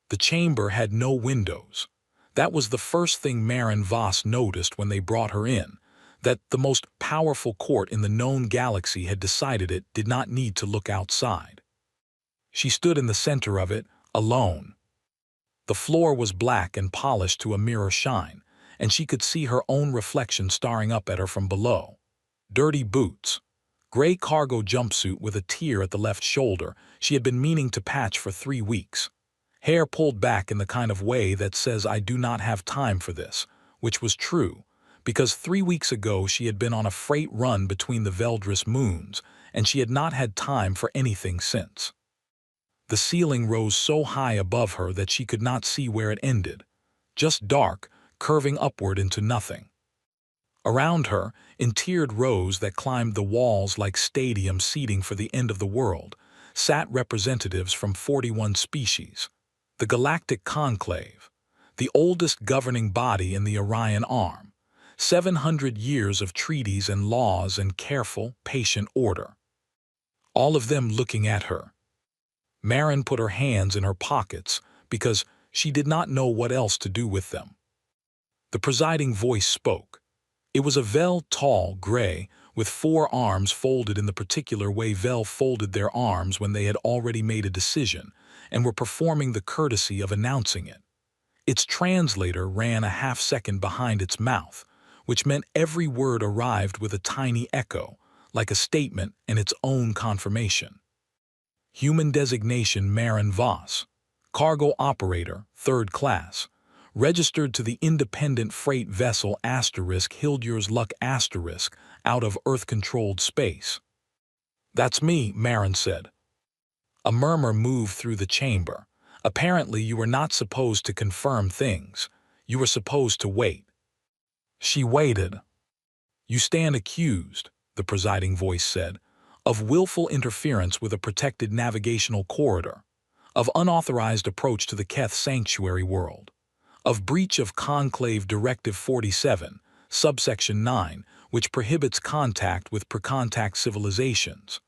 The chamber had no windows. That was the first thing Marin Voss noticed when they brought her in, that the most powerful court in the known galaxy had decided it did not need to look outside. She stood in the center of it, alone. The floor was black and polished to a mirror shine, and she could see her own reflection staring up at her from below. Dirty boots, gray cargo jumpsuit with a tear at the left shoulder she had been meaning to patch for 3 weeks. Hair pulled back in the kind of way that says I do not have time for this, which was true, because 3 weeks ago she had been on a freight run between the Veldris moons, and she had not had time for anything since. The ceiling rose so high above her that she could not see where it ended, just dark, curving upward into nothing. Around her, in tiered rows that climbed the walls like stadium seating for the end of the world, sat representatives from 41 species. The Galactic Conclave, the oldest governing body in the Orion Arm, 700 years of treaties and laws and careful, patient order. All of them looking at her. Marin put her hands in her pockets because she did not know what else to do with them. The presiding voice spoke. It was a Vel tall, gray, with 4 arms folded in the particular way Vel folded their arms when they had already made a decision and were performing the courtesy of announcing it. Its translator ran a half-second behind its mouth, which meant every word arrived with a tiny echo, like a statement and its own confirmation. Human designation Marin Voss, cargo operator, 3rd class, registered to the independent freight vessel *Hildur's Luck * out of Earth-controlled space. That's me, Marin said. A murmur moved through the chamber. Apparently you were not supposed to confirm things. You were supposed to wait. She waited. You stand accused, the presiding voice said, of willful interference with a protected navigational corridor, of unauthorized approach to the Keth sanctuary world, of breach of Conclave Directive 47, subsection 9, which prohibits contact with precontact civilizations,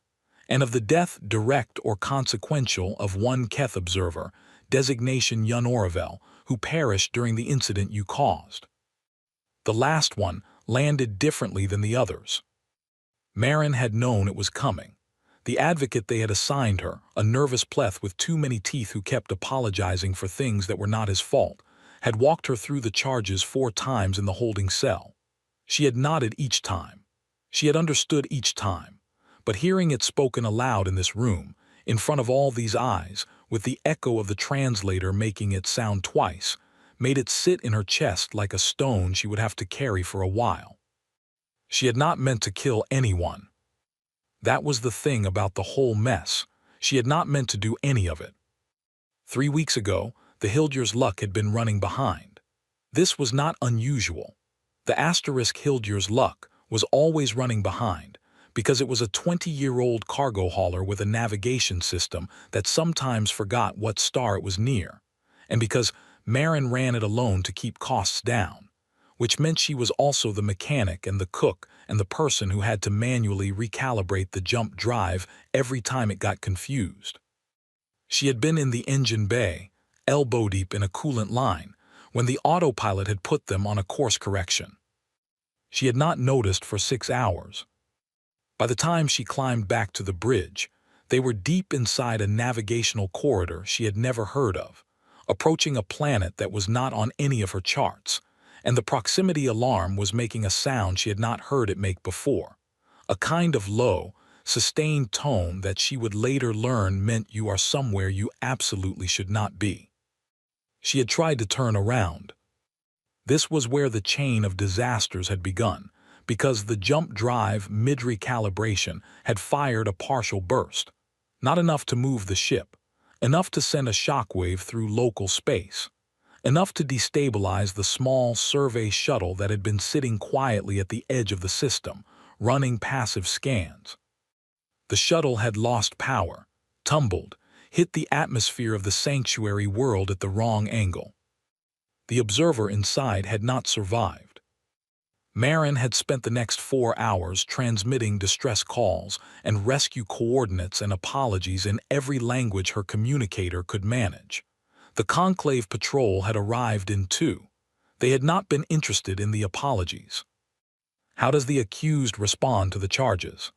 and of the death direct or consequential of one Keth observer, designation Yun Oravel, who perished during the incident you caused. The last one landed differently than the others. Marin had known it was coming. The advocate they had assigned her, a nervous pleth with too many teeth who kept apologizing for things that were not his fault, had walked her through the charges 4 times in the holding cell. She had nodded each time. She had understood each time. But hearing it spoken aloud in this room, in front of all these eyes, with the echo of the translator making it sound twice, made it sit in her chest like a stone she would have to carry for a while. She had not meant to kill anyone. That was the thing about the whole mess. She had not meant to do any of it. 3 weeks ago, the Hildur's Luck had been running behind. This was not unusual. The Hildur's Luck was always running behind because it was a 20-year-old cargo hauler with a navigation system that sometimes forgot what star it was near, and because Marin ran it alone to keep costs down, which meant she was also the mechanic and the cook and the person who had to manually recalibrate the jump drive every time it got confused. She had been in the engine bay, elbow-deep in a coolant line, when the autopilot had put them on a course correction. She had not noticed for 6 hours. By the time she climbed back to the bridge, they were deep inside a navigational corridor she had never heard of, approaching a planet that was not on any of her charts, and the proximity alarm was making a sound she had not heard it make before, a kind of low, sustained tone that she would later learn meant you are somewhere you absolutely should not be. She had tried to turn around. This was where the chain of disasters had begun, because the jump drive mid-recalibration had fired a partial burst, not enough to move the ship, enough to send a shockwave through local space, enough to destabilize the small survey shuttle that had been sitting quietly at the edge of the system, running passive scans. The shuttle had lost power, tumbled, hit the atmosphere of the sanctuary world at the wrong angle. The observer inside had not survived. Marin had spent the next 4 hours transmitting distress calls and rescue coordinates and apologies in every language her communicator could manage. The conclave patrol had arrived in two. They had not been interested in the apologies. How does the accused respond to the charges?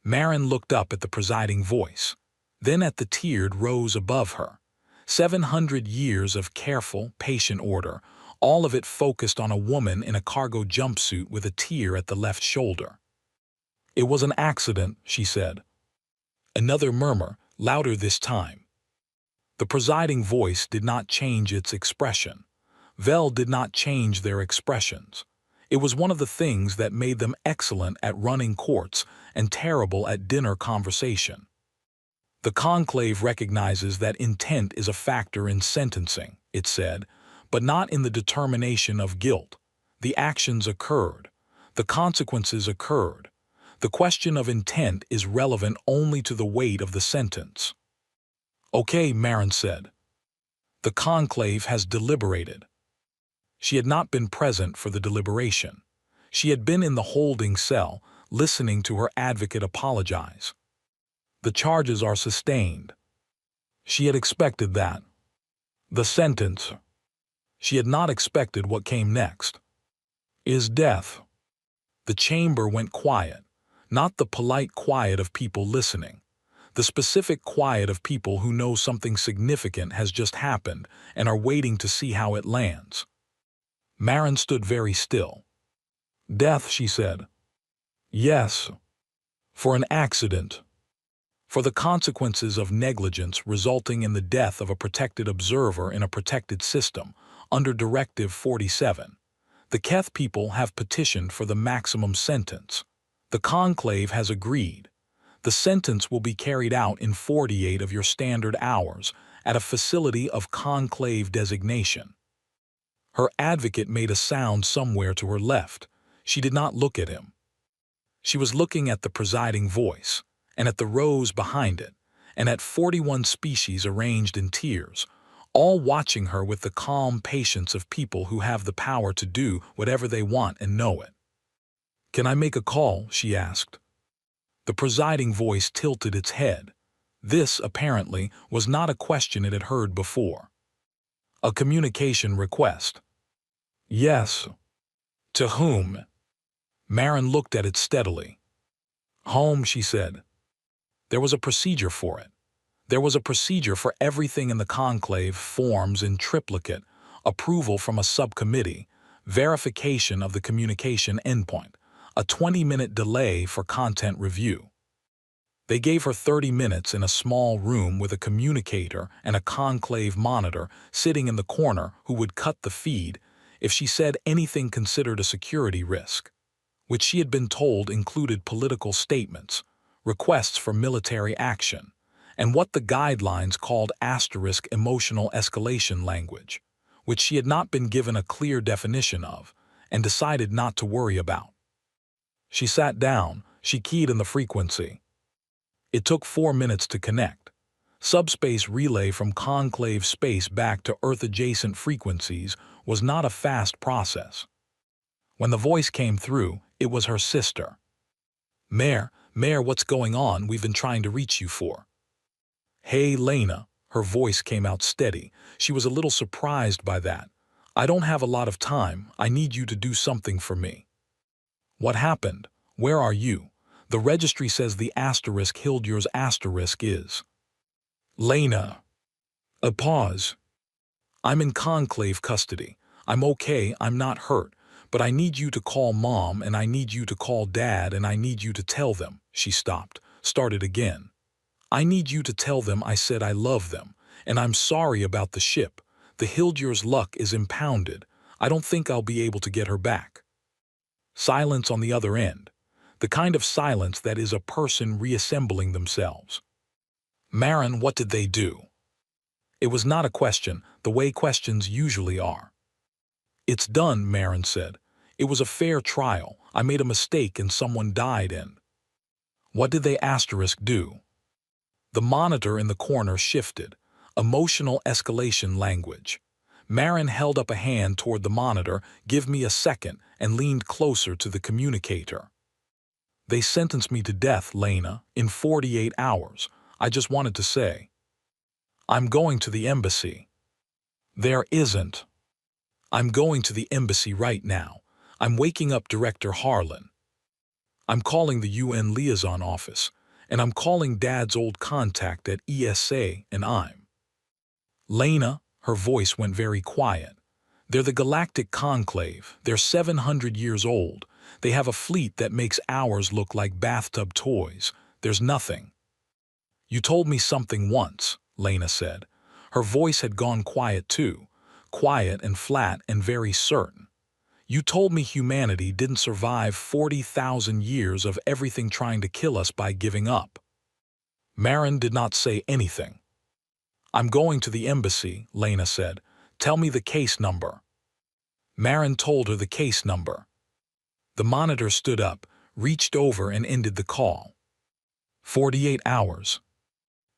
Marin looked up at the presiding voice, then at the tiered rows above her. 700 years of careful, patient order, all of it focused on a woman in a cargo jumpsuit with a tear at the left shoulder. "It was an accident," she said. Another murmur, louder this time. The presiding voice did not change its expression. Vel did not change their expressions. It was one of the things that made them excellent at running courts and terrible at dinner conversation. The conclave recognizes that intent is a factor in sentencing, it said, but not in the determination of guilt. The actions occurred. The consequences occurred. The question of intent is relevant only to the weight of the sentence. "Okay," Marin said. The conclave has deliberated. She had not been present for the deliberation. She had been in the holding cell, listening to her advocate apologize. The charges are sustained. She had expected that. The sentence. She had not expected what came next. Is death. The chamber went quiet, not the polite quiet of people listening. The specific quiet of people who know something significant has just happened and are waiting to see how it lands. Marin stood very still. "Death," she said. "Yes. For an accident. For the consequences of negligence resulting in the death of a protected observer in a protected system, under Directive 47. The Keth people have petitioned for the maximum sentence. The conclave has agreed. The sentence will be carried out in 48 of your standard hours at a facility of conclave designation." Her advocate made a sound somewhere to her left. She did not look at him. She was looking at the presiding voice, and at the rows behind it, and at 41 species arranged in tiers, all watching her with the calm patience of people who have the power to do whatever they want and know it. "Can I make a call?" she asked. The presiding voice tilted its head. This, apparently, was not a question it had heard before. "A communication request." "Yes." "To whom?" Marin looked at it steadily. "Home," she said. There was a procedure for it. There was a procedure for everything in the conclave, forms in triplicate, approval from a subcommittee, verification of the communication endpoint, a 20-minute delay for content review. They gave her 30 minutes in a small room with a communicator and a conclave monitor sitting in the corner who would cut the feed if she said anything considered a security risk, which she had been told included political statements, requests for military action, and what the guidelines called asterisk emotional escalation language, which she had not been given a clear definition of and decided not to worry about. She sat down, she keyed in the frequency. It took 4 minutes to connect. Subspace relay from conclave space back to Earth-adjacent frequencies was not a fast process. When the voice came through, it was her sister. Mayor, what's going on? We've been trying to reach you for." "Hey, Lena." Her voice came out steady. She was a little surprised by that. "I don't have a lot of time. I need you to do something for me." "What happened? Where are you? The registry says the asterisk Hildur's asterisk is." "Lena." A pause. "I'm in conclave custody. I'm okay, I'm not hurt. But I need you to call Mom, and I need you to call Dad, and I need you to tell them." She stopped, started again. "I need you to tell them I said I love them, and I'm sorry about the ship. The Hildur's luck is impounded. I don't think I'll be able to get her back." Silence on the other end. The kind of silence that is a person reassembling themselves. "Marin, what did they do?" It was not a question, the way questions usually are. "It's done," Marin said. "It was a fair trial. I made a mistake and someone died and—" "What did they asterisk do?" The monitor in the corner shifted. Emotional escalation language. Marin held up a hand toward the monitor, "Give me a second," and leaned closer to the communicator. "They sentenced me to death, Lena, in 48 hours. I just wanted to say. I'm going to the embassy." There isn't. I'm going to the embassy right now. I'm waking up Director Harlan. I'm calling the UN liaison office, and I'm calling Dad's old contact at ESA, and I'm. Lena, her voice went very quiet. They're the Galactic Conclave. They're 700 years old. They have a fleet that makes ours look like bathtub toys. There's nothing. You told me something once, Lena said. Her voice had gone quiet too, quiet and flat and very certain. You told me humanity didn't survive 40,000 years of everything trying to kill us by giving up. Marin did not say anything. I'm going to the embassy, Lena said. Tell me the case number. Marin told her the case number. The monitor stood up, reached over and ended the call. 48 hours.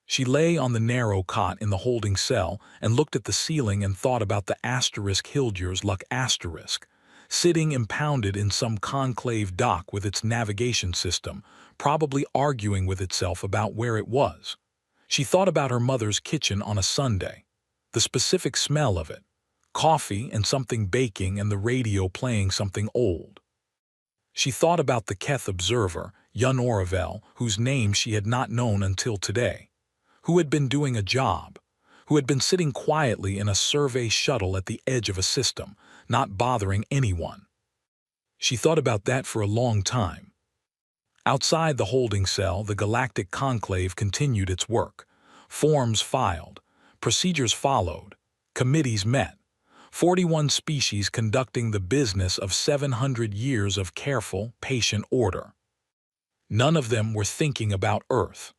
She lay on the narrow cot in the holding cell and looked at the ceiling and thought about the asterisk Hildur's luck asterisk, sitting impounded in some conclave dock with its navigation system, probably arguing with itself about where it was. She thought about her mother's kitchen on a Sunday, the specific smell of it, coffee and something baking and the radio playing something old. She thought about the Keth observer, Jan Oravel, whose name she had not known until today, who had been doing a job, who had been sitting quietly in a survey shuttle at the edge of a system, not bothering anyone. She thought about that for a long time. Outside the holding cell, the Galactic Conclave continued its work. Forms filed, procedures followed, committees met. 41 species conducting the business of 700 years of careful, patient order. None of them were thinking about Earth.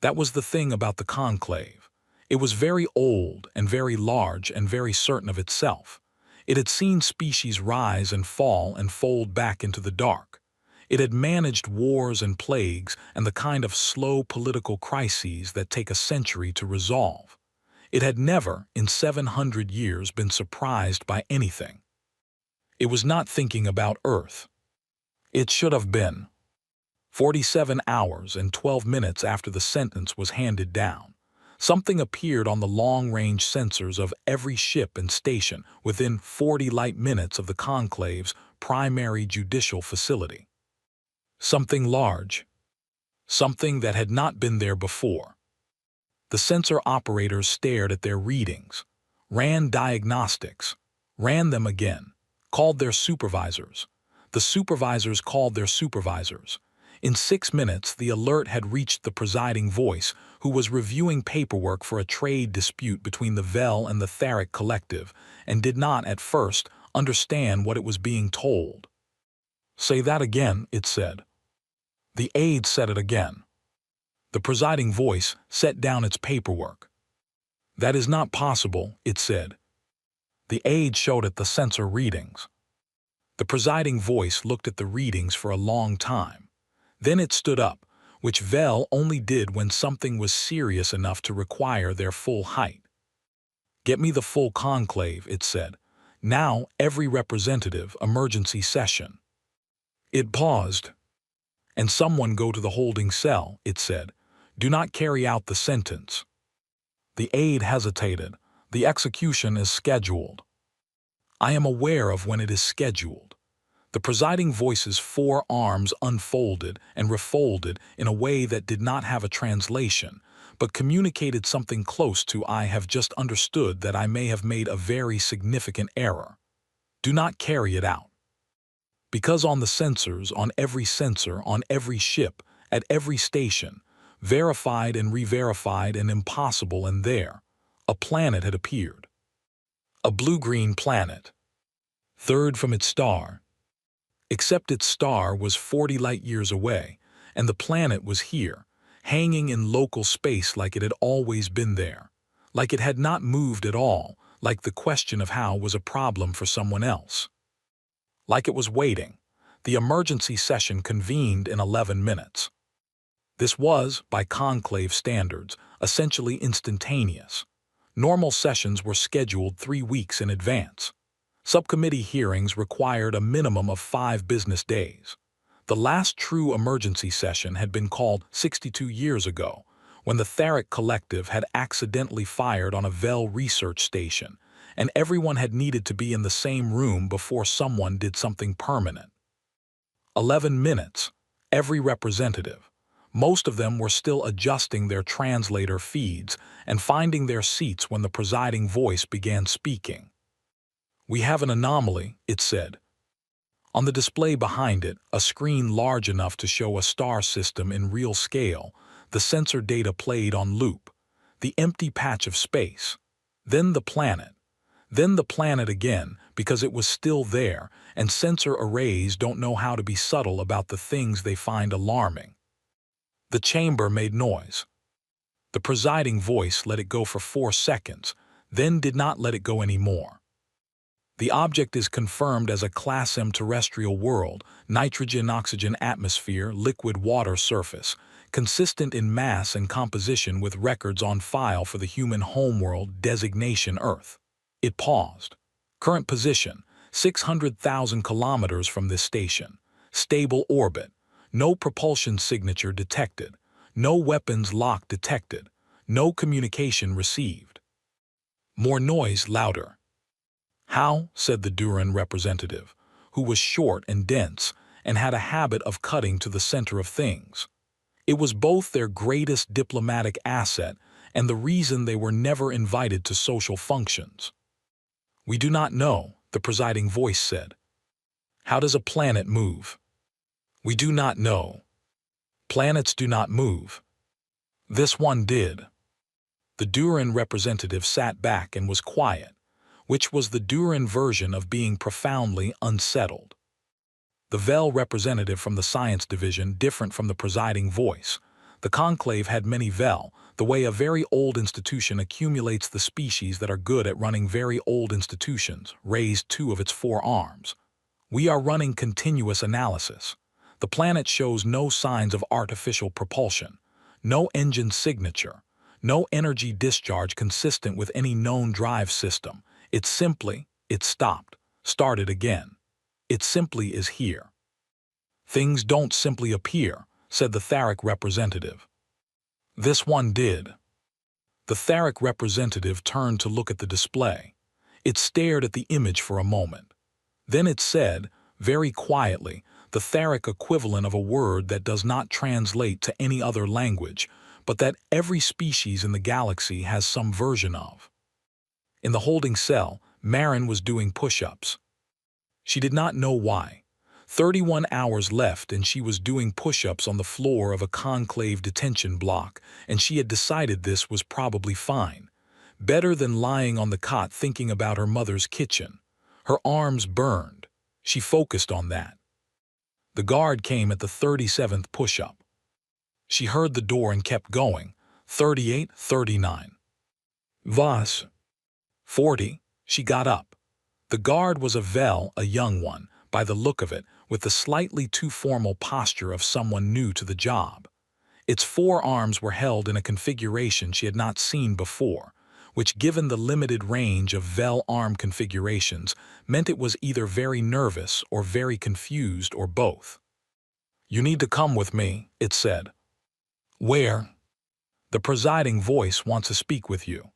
That was the thing about the conclave. It was very old and very large and very certain of itself. It had seen species rise and fall and fold back into the dark. It had managed wars and plagues and the kind of slow political crises that take a century to resolve. It had never, in 700 years, been surprised by anything. It was not thinking about Earth. It should have been. 47 hours and 12 minutes after the sentence was handed down, something appeared on the long-range sensors of every ship and station within 40 light minutes of the conclave's primary judicial facility. Something large. Something that had not been there before. The sensor operators stared at their readings, ran diagnostics, ran them again, called their supervisors. The supervisors called their supervisors. In 6 minutes, the alert had reached the presiding voice, who was reviewing paperwork for a trade dispute between the Vel and the Theric Collective, and did not, at first, understand what it was being told. Say that again, it said. The aide said it again. The presiding voice set down its paperwork. That is not possible, it said. The aide showed it the sensor readings. The presiding voice looked at the readings for a long time. Then it stood up, which Vel only did when something was serious enough to require their full height. Get me the full conclave, it said. Now, every representative, emergency session. It paused. And someone go to the holding cell, it said. Do not carry out the sentence. The aide hesitated. The execution is scheduled. I am aware of when it is scheduled. The presiding voice's 4 arms unfolded and refolded in a way that did not have a translation, but communicated something close to I have just understood that I may have made a very significant error. Do not carry it out. Because on the sensors, on every sensor, on every ship, at every station, verified and re-verified and impossible and there, a planet had appeared. A blue-green planet. Third from its star. Except its star was 40 light-years away, and the planet was here, hanging in local space like it had always been there, like it had not moved at all, like the question of how was a problem for someone else. Like it was waiting. The emergency session convened in 11 minutes. This was, by conclave standards, essentially instantaneous. Normal sessions were scheduled 3 weeks in advance. Subcommittee hearings required a minimum of 5 business days. The last true emergency session had been called 62 years ago, when the Theric Collective had accidentally fired on a Vel research station, and everyone had needed to be in the same room before someone did something permanent. 11 minutes, every representative. Most of them were still adjusting their translator feeds and finding their seats when the presiding voice began speaking. "We have an anomaly," it said. On the display behind it, a screen large enough to show a star system in real scale, the sensor data played on loop. The empty patch of space. Then the planet. Then the planet again, because it was still there, and sensor arrays don't know how to be subtle about the things they find alarming. The chamber made noise. The presiding voice let it go for 4 seconds, then did not let it go anymore. "The object is confirmed as a Class M terrestrial world, nitrogen-oxygen atmosphere, liquid water surface, consistent in mass and composition with records on file for the human homeworld designation Earth." It paused. "Current position, 600,000 kilometers from this station. Stable orbit. No propulsion signature detected. No weapons lock detected. No communication received." More noise, louder. "How?" said the Duran representative, who was short and dense and had a habit of cutting to the center of things. It was both their greatest diplomatic asset and the reason they were never invited to social functions. "We do not know," the presiding voice said. "How does a planet move?" "We do not know. Planets do not move. This one did." The Duran representative sat back and was quiet, which was the Duran version of being profoundly unsettled. The Vel representative from the science division different from the presiding voice. The conclave had many Vel, the way a very old institution accumulates the species that are good at running very old institutions, raised 2 of its 4 arms. "We are running continuous analysis. The planet shows no signs of artificial propulsion, no engine signature, no energy discharge consistent with any known drive system. It stopped, started again. It simply is here." "Things don't simply appear," said the Tharic representative. "This one did." The Tharic representative turned to look at the display. It stared at the image for a moment. Then it said, very quietly, the Tharic equivalent of a word that does not translate to any other language, but that every species in the galaxy has some version of. In the holding cell, Marin was doing push-ups. She did not know why. 31 hours left and she was doing push-ups on the floor of a conclave detention block, and she had decided this was probably fine. Better than lying on the cot thinking about her mother's kitchen. Her arms burned. She focused on that. The guard came at the 37th push-up. She heard the door and kept going. 38, 39. "Voss." 40. She got up. The guard was a Vel, a young one, by the look of it, with the slightly too formal posture of someone new to the job. Its 4 arms were held in a configuration she had not seen before, which, given the limited range of Vel arm configurations, meant it was either very nervous or very confused or both. "You need to come with me," it said. "Where?" "The presiding voice wants to speak with you."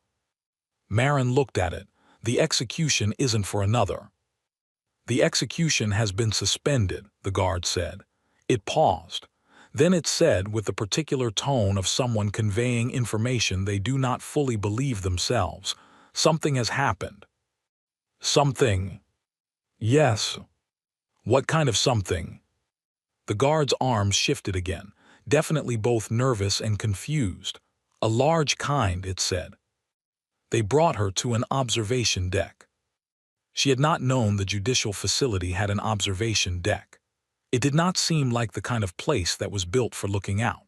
Marin looked at it. "The execution isn't for another." "The execution has been suspended," the guard said. It paused. Then it said, with the particular tone of someone conveying information they do not fully believe themselves, "Something has happened." "Something?" "Yes." "What kind of something?" The guard's arms shifted again, definitely both nervous and confused. "A large kind," it said. They brought her to an observation deck. She had not known the judicial facility had an observation deck. It did not seem like the kind of place that was built for looking out.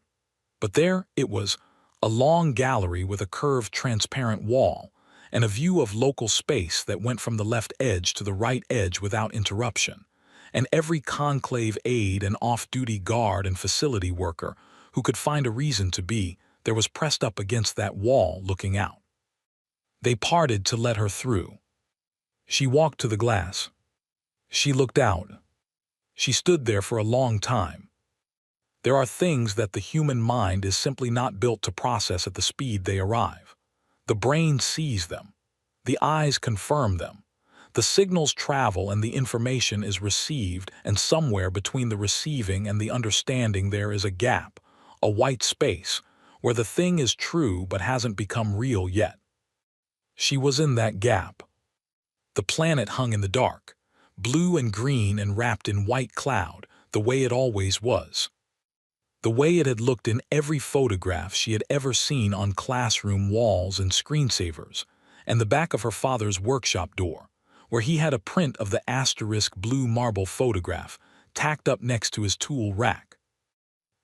But there it was, a long gallery with a curved transparent wall, and a view of local space that went from the left edge to the right edge without interruption, and every conclave aide and off-duty guard and facility worker who could find a reason to be there was pressed up against that wall looking out. They parted to let her through. She walked to the glass. She looked out. She stood there for a long time. There are things that the human mind is simply not built to process at the speed they arrive. The brain sees them. The eyes confirm them. The signals travel and the information is received, and somewhere between the receiving and the understanding there is a gap, a white space, where the thing is true but hasn't become real yet. She was in that gap. The planet hung in the dark, blue and green and wrapped in white cloud, the way it always was. The way it had looked in every photograph she had ever seen on classroom walls and screensavers, and the back of her father's workshop door, where he had a print of the asterisk blue marble photograph tacked up next to his tool rack.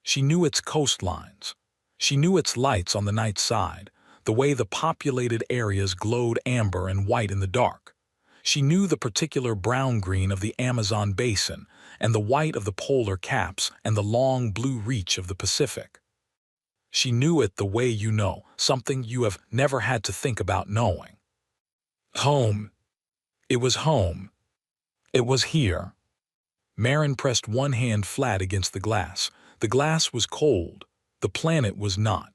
She knew its coastlines. She knew its lights on the night side, the way the populated areas glowed amber and white in the dark. She knew the particular brown-green of the Amazon basin and the white of the polar caps and the long blue reach of the Pacific. She knew it the way you know, something you have never had to think about knowing. Home. It was home. It was here. Marin pressed one hand flat against the glass. The glass was cold. The planet was not.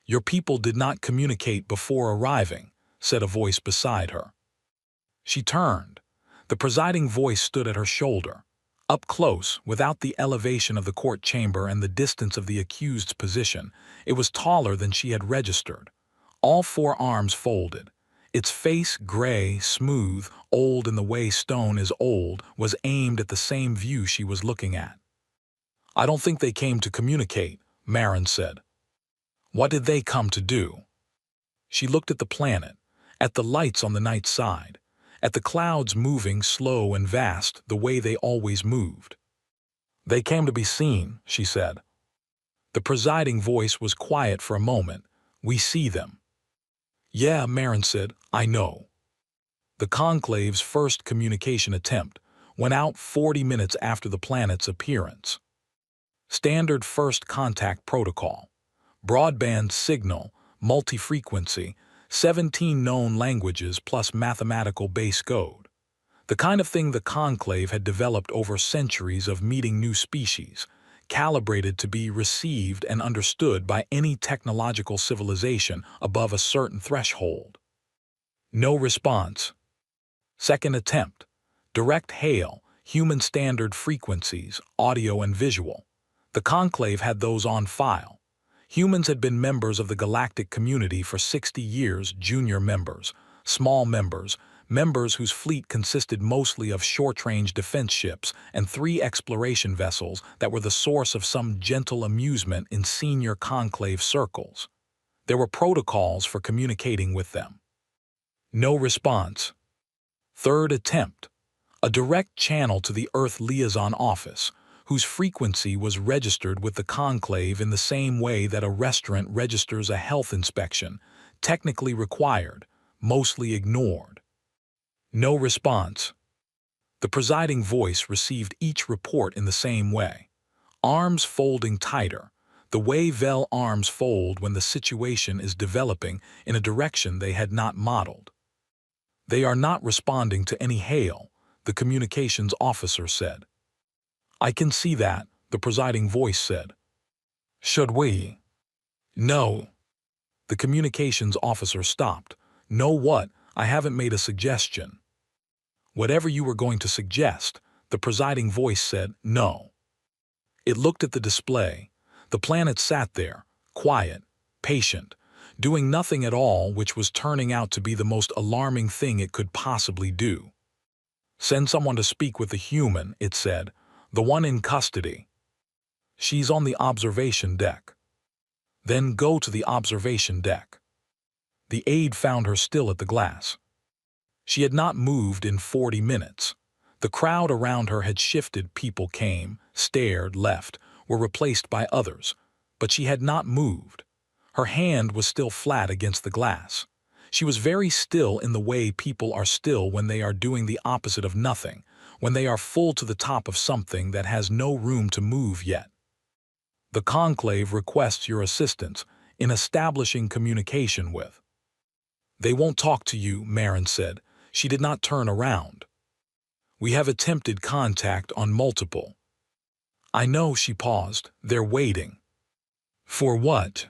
"Your people did not communicate before arriving," said a voice beside her. She turned. The presiding voice stood at her shoulder. Up close, without the elevation of the court chamber and the distance of the accused's position, it was taller than she had registered. All four arms folded. Its face, gray, smooth, old in the way stone is old, was aimed at the same view she was looking at. "I don't think they came to communicate," Marin said. "What did they come to do?" She looked at the planet, at the lights on the night side, at the clouds moving slow and vast the way they always moved. "They came to be seen," she said. The presiding voice was quiet for a moment. "We see them." "Yeah," Marin said, "I know." The conclave's first communication attempt went out 40 minutes after the planet's appearance. Standard first contact protocol. Broadband signal, multi-frequency, 17 known languages plus mathematical base code. The kind of thing the conclave had developed over centuries of meeting new species, calibrated to be received and understood by any technological civilization above a certain threshold. No response. Second attempt. Direct hail, human standard frequencies, audio and visual. The conclave had those on file. Humans had been members of the galactic community for 60 years, junior members, small members, members whose fleet consisted mostly of short-range defense ships and 3 exploration vessels that were the source of some gentle amusement in senior conclave circles. There were protocols for communicating with them. No response. Third attempt. A direct channel to the Earth Liaison Office, whose frequency was registered with the conclave in the same way that a restaurant registers a health inspection, technically required, mostly ignored. No response. The presiding voice received each report in the same way. Arms folding tighter, the way Vel arms fold when the situation is developing in a direction they had not modeled. "They are not responding to any hail," the communications officer said. "I can see that," the presiding voice said. "Should we?" "No." The communications officer stopped. "No what? I haven't made a suggestion." "Whatever you were going to suggest," the presiding voice said. "No." It looked at the display. The planet sat there, quiet, patient, doing nothing at all, which was turning out to be the most alarming thing it could possibly do. "Send someone to speak with the human," it said. "The one in custody. She's on the observation deck." "Then go to the observation deck." The aide found her still at the glass. She had not moved in 40 minutes. The crowd around her had shifted. People came, stared, left, were replaced by others. But she had not moved. Her hand was still flat against the glass. She was very still in the way people are still when they are doing the opposite of nothing, when they are full to the top of something that has no room to move yet. "The conclave requests your assistance in establishing communication with." "They won't talk to you," Marin said. She did not turn around. "We have attempted contact on multiple." "I know," she paused. "They're waiting." "For what?"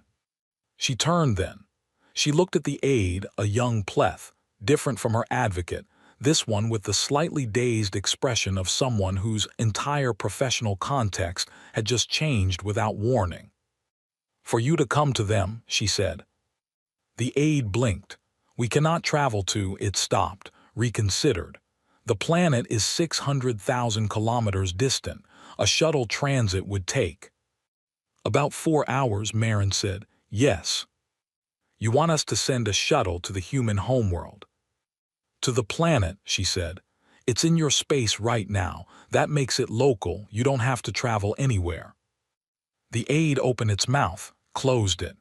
She turned then. She looked at the aide, a young pleth, different from her advocate, this one with the slightly dazed expression of someone whose entire professional context had just changed without warning. "For you to come to them," she said. The aide blinked. "We cannot travel to," it stopped, reconsidered. "The planet is 600,000 kilometers distant. A shuttle transit would take." "About 4 hours," Marin said. "Yes." "You want us to send a shuttle to the human homeworld?" "To the planet," she said. "It's in your space right now. That makes it local. You don't have to travel anywhere." The aide opened its mouth, closed it.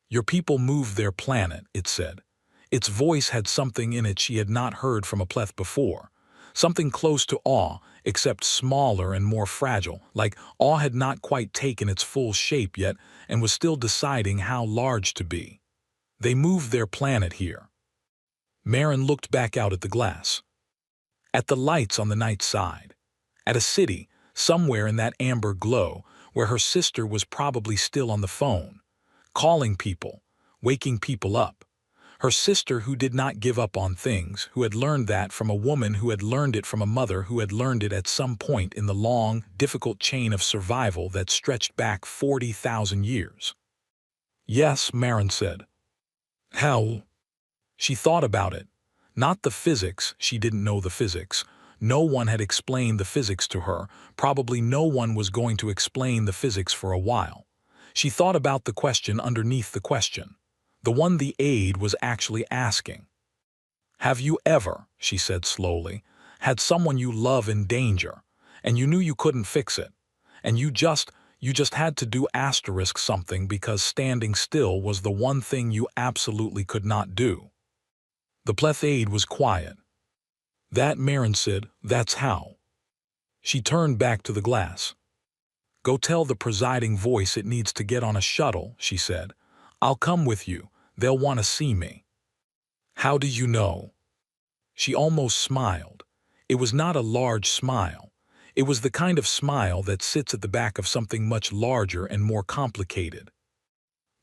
"Your people moved their planet," it said. Its voice had something in it she had not heard from a pleth before. Something close to awe, except smaller and more fragile, like awe had not quite taken its full shape yet and was still deciding how large to be. "They moved their planet here." Marin looked back out at the glass. At the lights on the night side. At a city, somewhere in that amber glow, where her sister was probably still on the phone, calling people, waking people up. Her sister who did not give up on things, who had learned that from a woman who had learned it from a mother who had learned it at some point in the long, difficult chain of survival that stretched back 40,000 years. "Yes," Marin said. "How?" She thought about it. Not the physics, she didn't know the physics. No one had explained the physics to her, probably no one was going to explain the physics for a while. She thought about the question underneath the question. The one the aide was actually asking. "Have you ever," she said slowly, "had someone you love in danger, and you knew you couldn't fix it, and you just had to do asterisk something because standing still was the one thing you absolutely could not do?" The pleth aide was quiet. "That," Marin said, "that's how." She turned back to the glass. "Go tell the presiding voice it needs to get on a shuttle," she said. "I'll come with you. They'll want to see me." "How do you know?" She almost smiled. It was not a large smile. It was the kind of smile that sits at the back of something much larger and more complicated.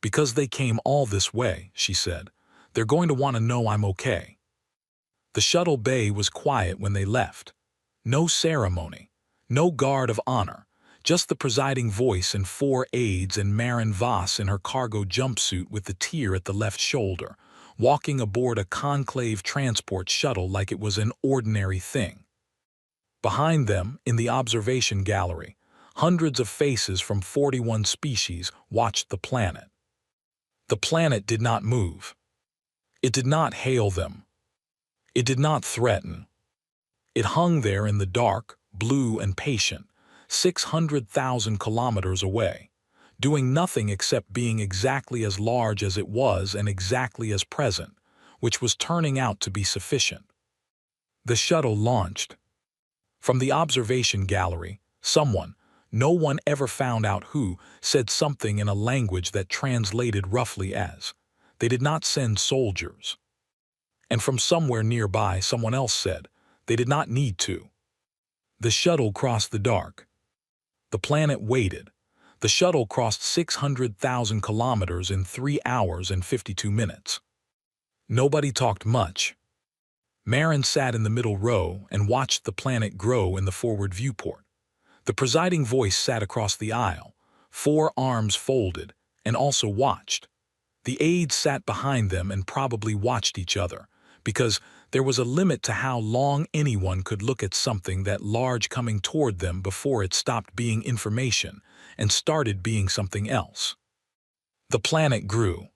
"Because they came all this way," she said. "They're going to want to know I'm okay." The shuttle bay was quiet when they left. No ceremony. No guard of honor. Just the presiding voice and 4 aides and Marin Voss in her cargo jumpsuit with the tear at the left shoulder, walking aboard a conclave transport shuttle like it was an ordinary thing. Behind them, in the observation gallery, hundreds of faces from 41 species watched the planet. The planet did not move. It did not hail them. It did not threaten. It hung there in the dark, blue and patient, 600,000 kilometers away, doing nothing except being exactly as large as it was and exactly as present, which was turning out to be sufficient. The shuttle launched. From the observation gallery, someone, no one ever found out who, said something in a language that translated roughly as, "They did not send soldiers." And from somewhere nearby someone else said, "They did not need to." The shuttle crossed the dark. The planet waited. The shuttle crossed 600,000 kilometers in 3 hours and 52 minutes. Nobody talked much. Marin sat in the middle row and watched the planet grow in the forward viewport. The presiding voice sat across the aisle, 4 arms folded, and also watched. The aides sat behind them and probably watched each other, because there was a limit to how long anyone could look at something that large coming toward them before it stopped being information and started being something else. The planet grew.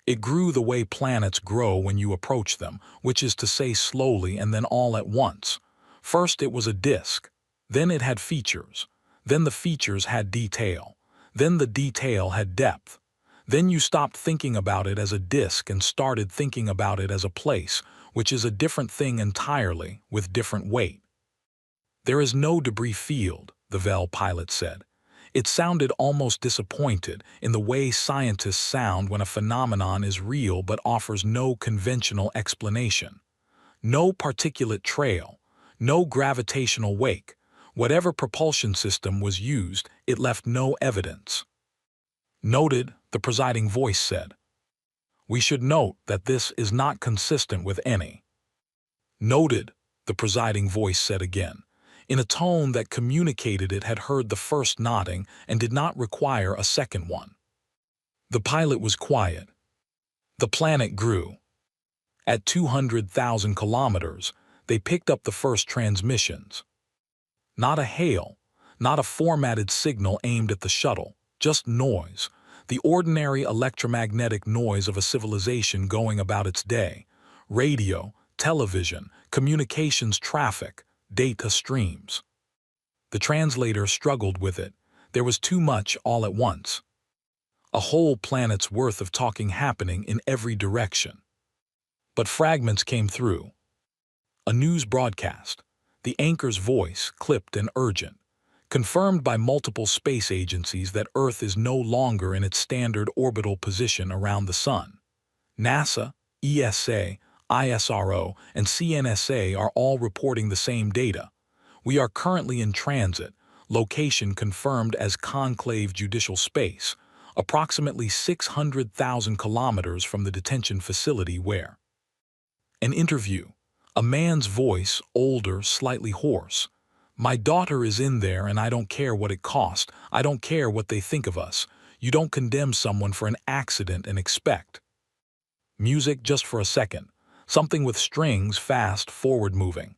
It grew the way planets grow when you approach them, which is to say slowly and then all at once. First it was a disk. Then it had features. Then the features had detail. Then the detail had depth. Then you stopped thinking about it as a disk and started thinking about it as a place, which is a different thing entirely, with different weight. "There is no debris field," the Vel pilot said. It sounded almost disappointed, in the way scientists sound when a phenomenon is real but offers no conventional explanation. No particulate trail, no gravitational wake. Whatever propulsion system was used, it left no evidence. "Noted," the presiding voice said. We should note that this is not consistent with any. Noted, the presiding voice said again, in a tone that communicated it had heard the first nodding and did not require a second one. The pilot was quiet. The planet grew. At 200,000 kilometers, they picked up the first transmissions. Not a hail, not a formatted signal aimed at the shuttle, just noise, the ordinary electromagnetic noise of a civilization going about its day. Radio, television, communications traffic, data streams. The translator struggled with it. There was too much all at once. A whole planet's worth of talking happening in every direction. But fragments came through. A news broadcast, the anchor's voice, clipped and urgent, confirmed by multiple space agencies that Earth is no longer in its standard orbital position around the Sun. NASA, ESA, ISRO, and CNSA are all reporting the same data. We are currently in transit, location confirmed as conclave judicial space, approximately 600,000 kilometers from the detention facility where. An interview. A man's voice, older, slightly hoarse. My daughter is in there and I don't care what it cost. I don't care what they think of us. You don't condemn someone for an accident and expect. Music just for a second. Something with strings, fast, forward-moving.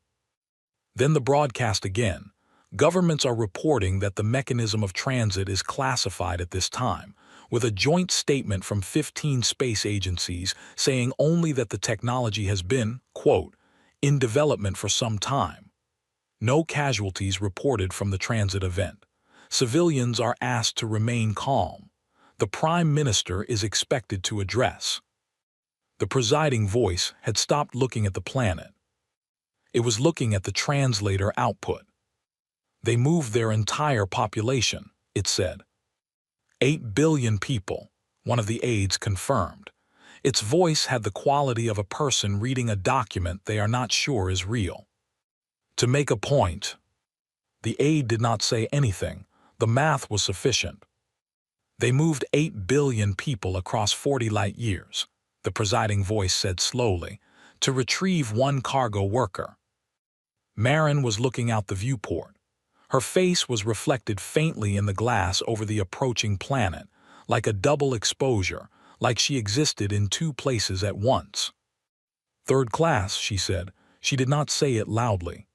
Then the broadcast again. Governments are reporting that the mechanism of transit is classified at this time, with a joint statement from 15 space agencies saying only that the technology has been, quote, in development for some time. No casualties reported from the transit event. Civilians are asked to remain calm. The Prime Minister is expected to address. The presiding voice had stopped looking at the planet. It was looking at the translator output. They moved their entire population, it said. 8 billion people, one of the aides confirmed. Its voice had the quality of a person reading a document they are not sure is real. To make a point. The aide did not say anything. The math was sufficient. They moved 8 billion people across 40 light years, the presiding voice said slowly, to retrieve one cargo worker. Marin was looking out the viewport. Her face was reflected faintly in the glass over the approaching planet, like a double exposure, like she existed in two places at once. Third class, she said. She did not say it loudly.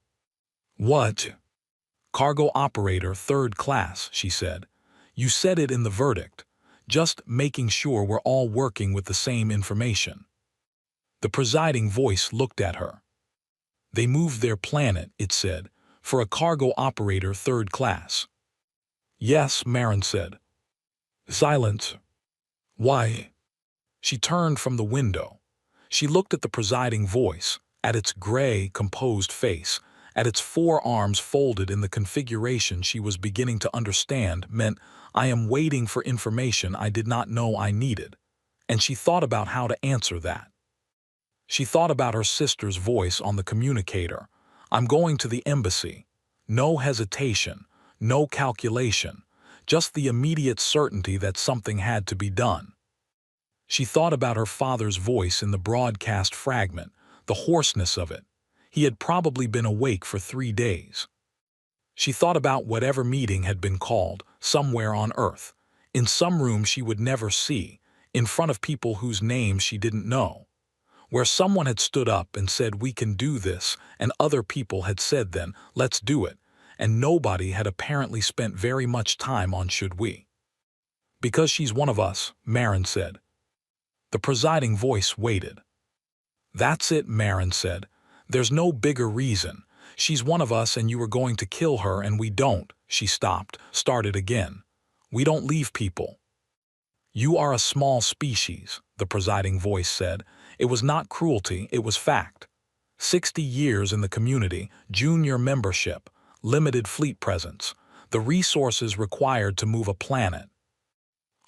What? Cargo operator, third class, she said. You said it in the verdict. Just making sure we're all working with the same information. The presiding voice looked at her. They moved their planet, it said, for a cargo operator third class. Yes, Marin said. Silence. Why? She turned from the window. She looked at the presiding voice, at its gray, composed face, at its forearms folded in the configuration she was beginning to understand meant, I am waiting for information I did not know I needed. And she thought about how to answer that. She thought about her sister's voice on the communicator. I'm going to the embassy. No hesitation, no calculation, just the immediate certainty that something had to be done. She thought about her father's voice in the broadcast fragment, the hoarseness of it. He had probably been awake for 3 days. She thought about whatever meeting had been called, somewhere on Earth, in some room she would never see, in front of people whose names she didn't know, where someone had stood up and said, we can do this, and other people had said then, let's do it, and nobody had apparently spent very much time on should we. Because she's one of us, Marin said. The presiding voice waited. That's it, Marin said. There's no bigger reason. She's one of us and you were going to kill her and we don't. She stopped, started again. We don't leave people. You are a small species, the presiding voice said. It was not cruelty, it was fact. 60 years in the community, junior membership, limited fleet presence, the resources required to move a planet.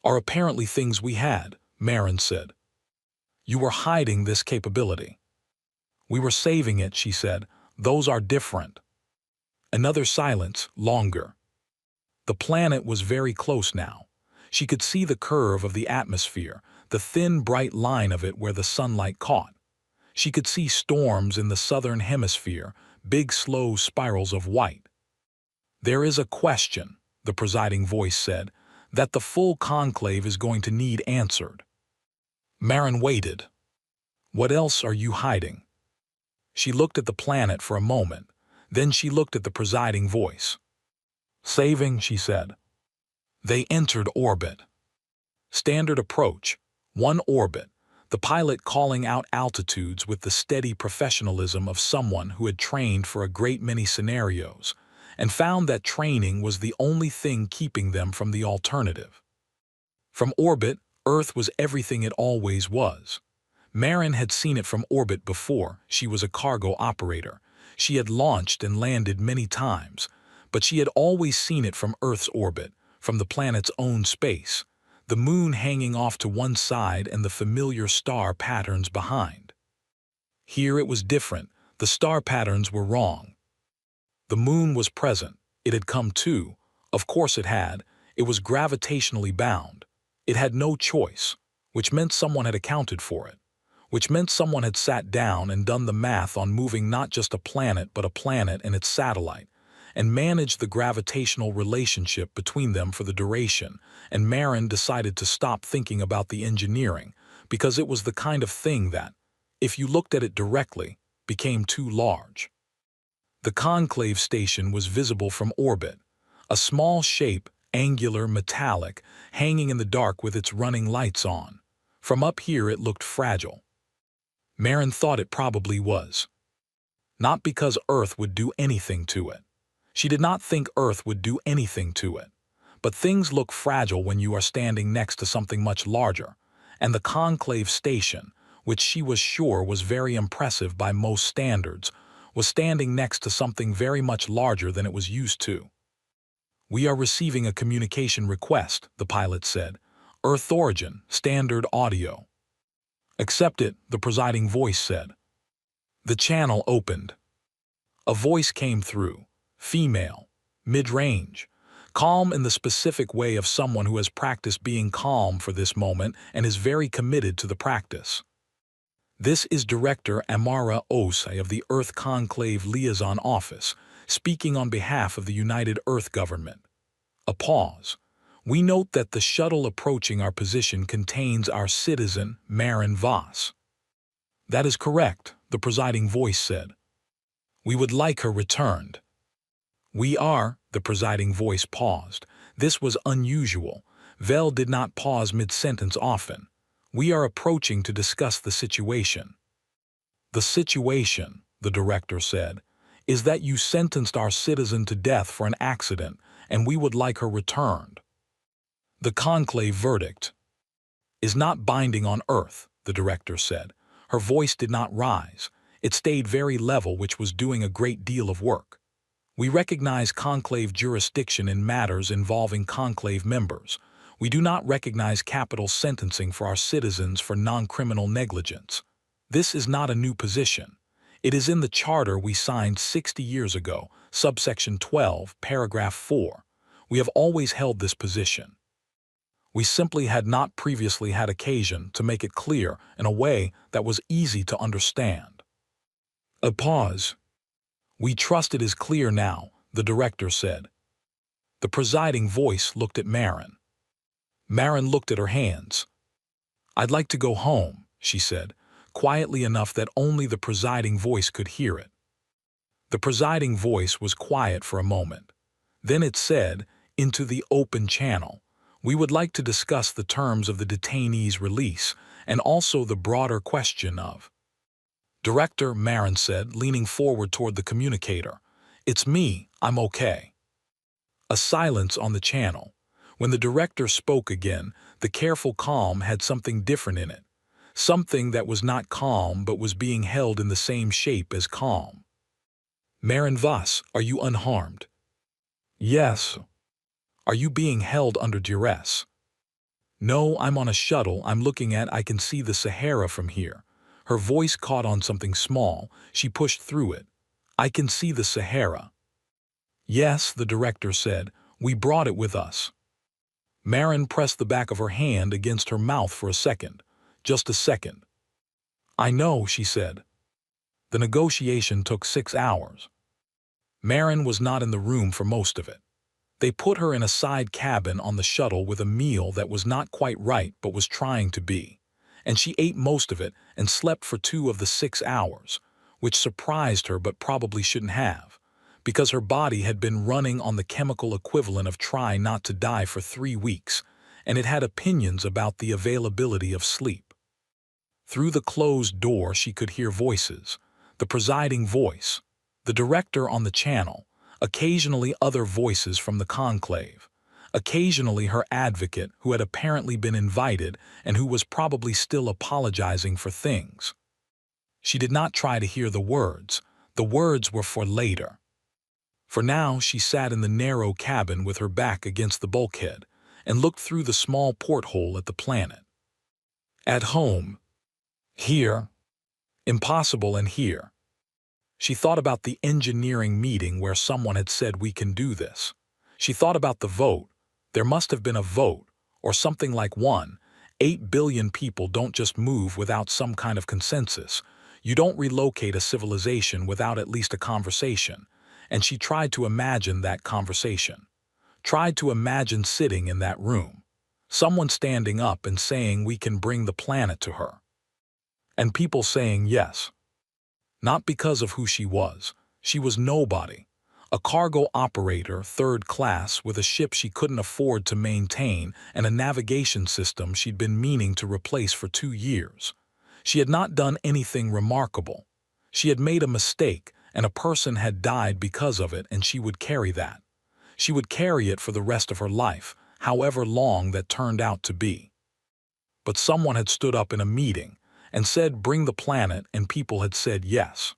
Are apparently things we had, Marin said. You were hiding this capability. We were saving it, she said. Those are different. Another silence, longer. The planet was very close now. She could see the curve of the atmosphere, the thin, bright line of it where the sunlight caught. She could see storms in the southern hemisphere, big slow spirals of white. "There is a question," the presiding voice said, "that the full conclave is going to need answered." Marin waited. "What else are you hiding?" She looked at the planet for a moment. Then she looked at the presiding voice. "Saving," she said. They entered orbit. Standard approach, one orbit, the pilot calling out altitudes with the steady professionalism of someone who had trained for a great many scenarios, and found that training was the only thing keeping them from the alternative. From orbit, Earth was everything it always was. Marin had seen it from orbit before. She was a cargo operator. She had launched and landed many times, but she had always seen it from Earth's orbit, from the planet's own space, the moon hanging off to one side and the familiar star patterns behind. Here it was different. The star patterns were wrong. The moon was present. It had come too. Of course it had. It was gravitationally bound. It had no choice, which meant someone had accounted for it, which meant someone had sat down and done the math on moving not just a planet but a planet and its satellite, and managed the gravitational relationship between them for the duration, and Marin decided to stop thinking about the engineering, because it was the kind of thing that, if you looked at it directly, became too large. The conclave station was visible from orbit, a small shape, angular, metallic, hanging in the dark with its running lights on. From up here it looked fragile. Marin thought it probably was. Not because Earth would do anything to it. She did not think Earth would do anything to it. But things look fragile when you are standing next to something much larger, and the conclave station, which she was sure was very impressive by most standards, was standing next to something very much larger than it was used to. "We are receiving a communication request," the pilot said. "Earth origin, standard audio." "Accept it," the presiding voice said. The channel opened. A voice came through. Female, mid-range, calm in the specific way of someone who has practiced being calm for this moment and is very committed to the practice. "This is Director Amara Osei of the Earth Conclave Liaison Office, speaking on behalf of the United Earth Government." A pause. "We note that the shuttle approaching our position contains our citizen, Marin Voss." "That is correct," the presiding voice said. "We would like her returned." "We are," the presiding voice paused. This was unusual. Vel did not pause mid-sentence often. "We are approaching to discuss the situation." "The situation," the director said, "is that you sentenced our citizen to death for an accident, and we would like her returned." "The conclave verdict is not binding on Earth," the director said. Her voice did not rise. It stayed very level, which was doing a great deal of work. "We recognize conclave jurisdiction in matters involving conclave members. We do not recognize capital sentencing for our citizens for non-criminal negligence. This is not a new position. It is in the charter we signed 60 years ago, subsection 12, paragraph 4. We have always held this position. We simply had not previously had occasion to make it clear in a way that was easy to understand." A pause. "We trust it is clear now," the director said. The presiding voice looked at Marin. Marin looked at her hands. "I'd like to go home," she said, quietly enough that only the presiding voice could hear it. The presiding voice was quiet for a moment. Then it said, into the open channel, "We would like to discuss the terms of the detainee's release and also the broader question of—" "Director," Marin said, leaning forward toward the communicator, "it's me, I'm okay." A silence on the channel. When the director spoke again, the careful calm had something different in it. Something that was not calm but was being held in the same shape as calm. "Marin Voss, are you unharmed?" "Yes." "Are you being held under duress?" "No, I'm on a shuttle I can see the Sahara from here." Her voice caught on something small. She pushed through it. "I can see the Sahara." "Yes," the director said. "We brought it with us." Marin pressed the back of her hand against her mouth for a second. Just a second. I know, she said. The negotiation took 6 hours. Marin was not in the room for most of it. They put her in a side cabin on the shuttle with a meal that was not quite right but was trying to be. And she ate most of it and slept for 2 of the 6 hours, which surprised her but probably shouldn't have, because her body had been running on the chemical equivalent of try not to die for 3 weeks, and it had opinions about the availability of sleep. Through the closed door she could hear voices, the presiding voice, the director on the channel, occasionally other voices from the conclave, occasionally her advocate who had apparently been invited and who was probably still apologizing for things. She did not try to hear the words were for later. For now she sat in the narrow cabin with her back against the bulkhead and looked through the small porthole at the planet. At home. Here. Impossible and here. She thought about the engineering meeting where someone had said we can do this. She thought about the vote. There must have been a vote, or something like one. 8 billion people don't just move without some kind of consensus. You don't relocate a civilization without at least a conversation. And she tried to imagine that conversation. Tried to imagine sitting in that room. Someone standing up and saying we can bring the planet to her. And people saying yes. Not because of who she was nobody. A cargo operator, 3rd class, with a ship she couldn't afford to maintain and a navigation system she'd been meaning to replace for 2 years. She had not done anything remarkable. She had made a mistake, and a person had died because of it, and she would carry that. She would carry it for the rest of her life, however long that turned out to be. But someone had stood up in a meeting and said bring the planet, and people had said yes.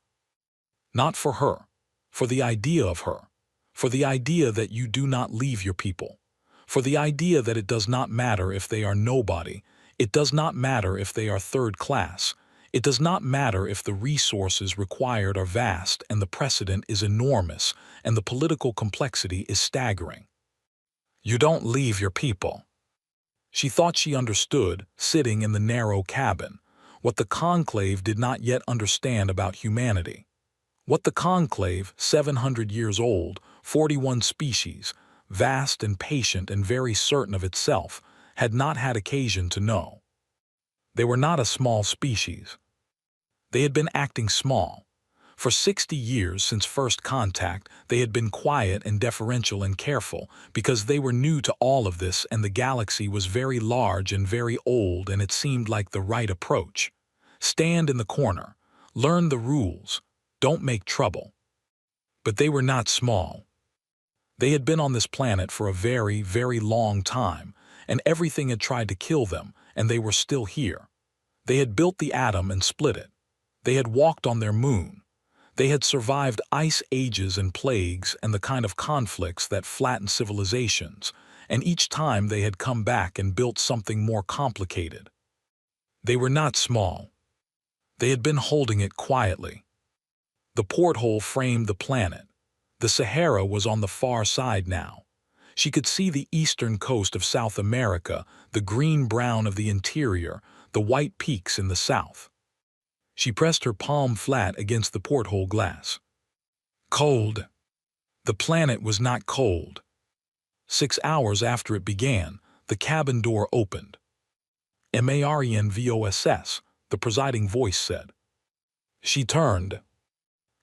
Not for her, for the idea of her, for the idea that you do not leave your people, for the idea that it does not matter if they are nobody, it does not matter if they are 3rd class, it does not matter if the resources required are vast and the precedent is enormous and the political complexity is staggering. You don't leave your people. She thought she understood, sitting in the narrow cabin, what the conclave did not yet understand about humanity. What the conclave, 700 years old, 41 species, vast and patient and very certain of itself, had not had occasion to know. They were not a small species. They had been acting small. For 60 years since first contact, they had been quiet and deferential and careful because they were new to all of this, and the galaxy was very large and very old, and it seemed like the right approach. Stand in the corner. Learn the rules. Don't make trouble. But they were not small. They had been on this planet for a very, very long time, and everything had tried to kill them, and they were still here. They had built the atom and split it. They had walked on their moon. They had survived ice ages and plagues and the kind of conflicts that flatten civilizations, and each time they had come back and built something more complicated. They were not small. They had been holding it quietly. The porthole framed the planet. The Sahara was on the far side now. She could see the eastern coast of South America, the green-brown of the interior, the white peaks in the south. She pressed her palm flat against the porthole glass. Cold. The planet was not cold. 6 hours after it began, the cabin door opened. Marian Voss, the presiding voice said. She turned.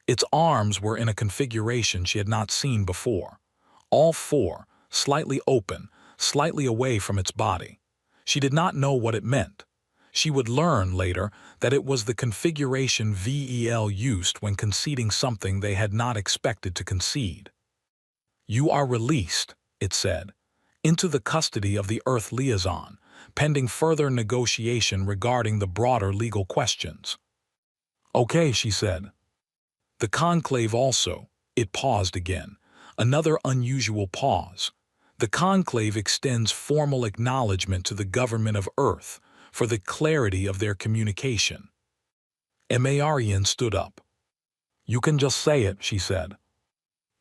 Its arms were in a configuration she had not seen before. All 4, slightly open, slightly away from its body. She did not know what it meant. She would learn later that it was the configuration VEL used when conceding something they had not expected to concede. You are released, it said, into the custody of the Earth liaison, pending further negotiation regarding the broader legal questions. Okay, she said. The conclave also. It paused again. Another unusual pause. The conclave extends formal acknowledgement to the government of Earth for the clarity of their communication. Marian stood up. You can just say it, she said.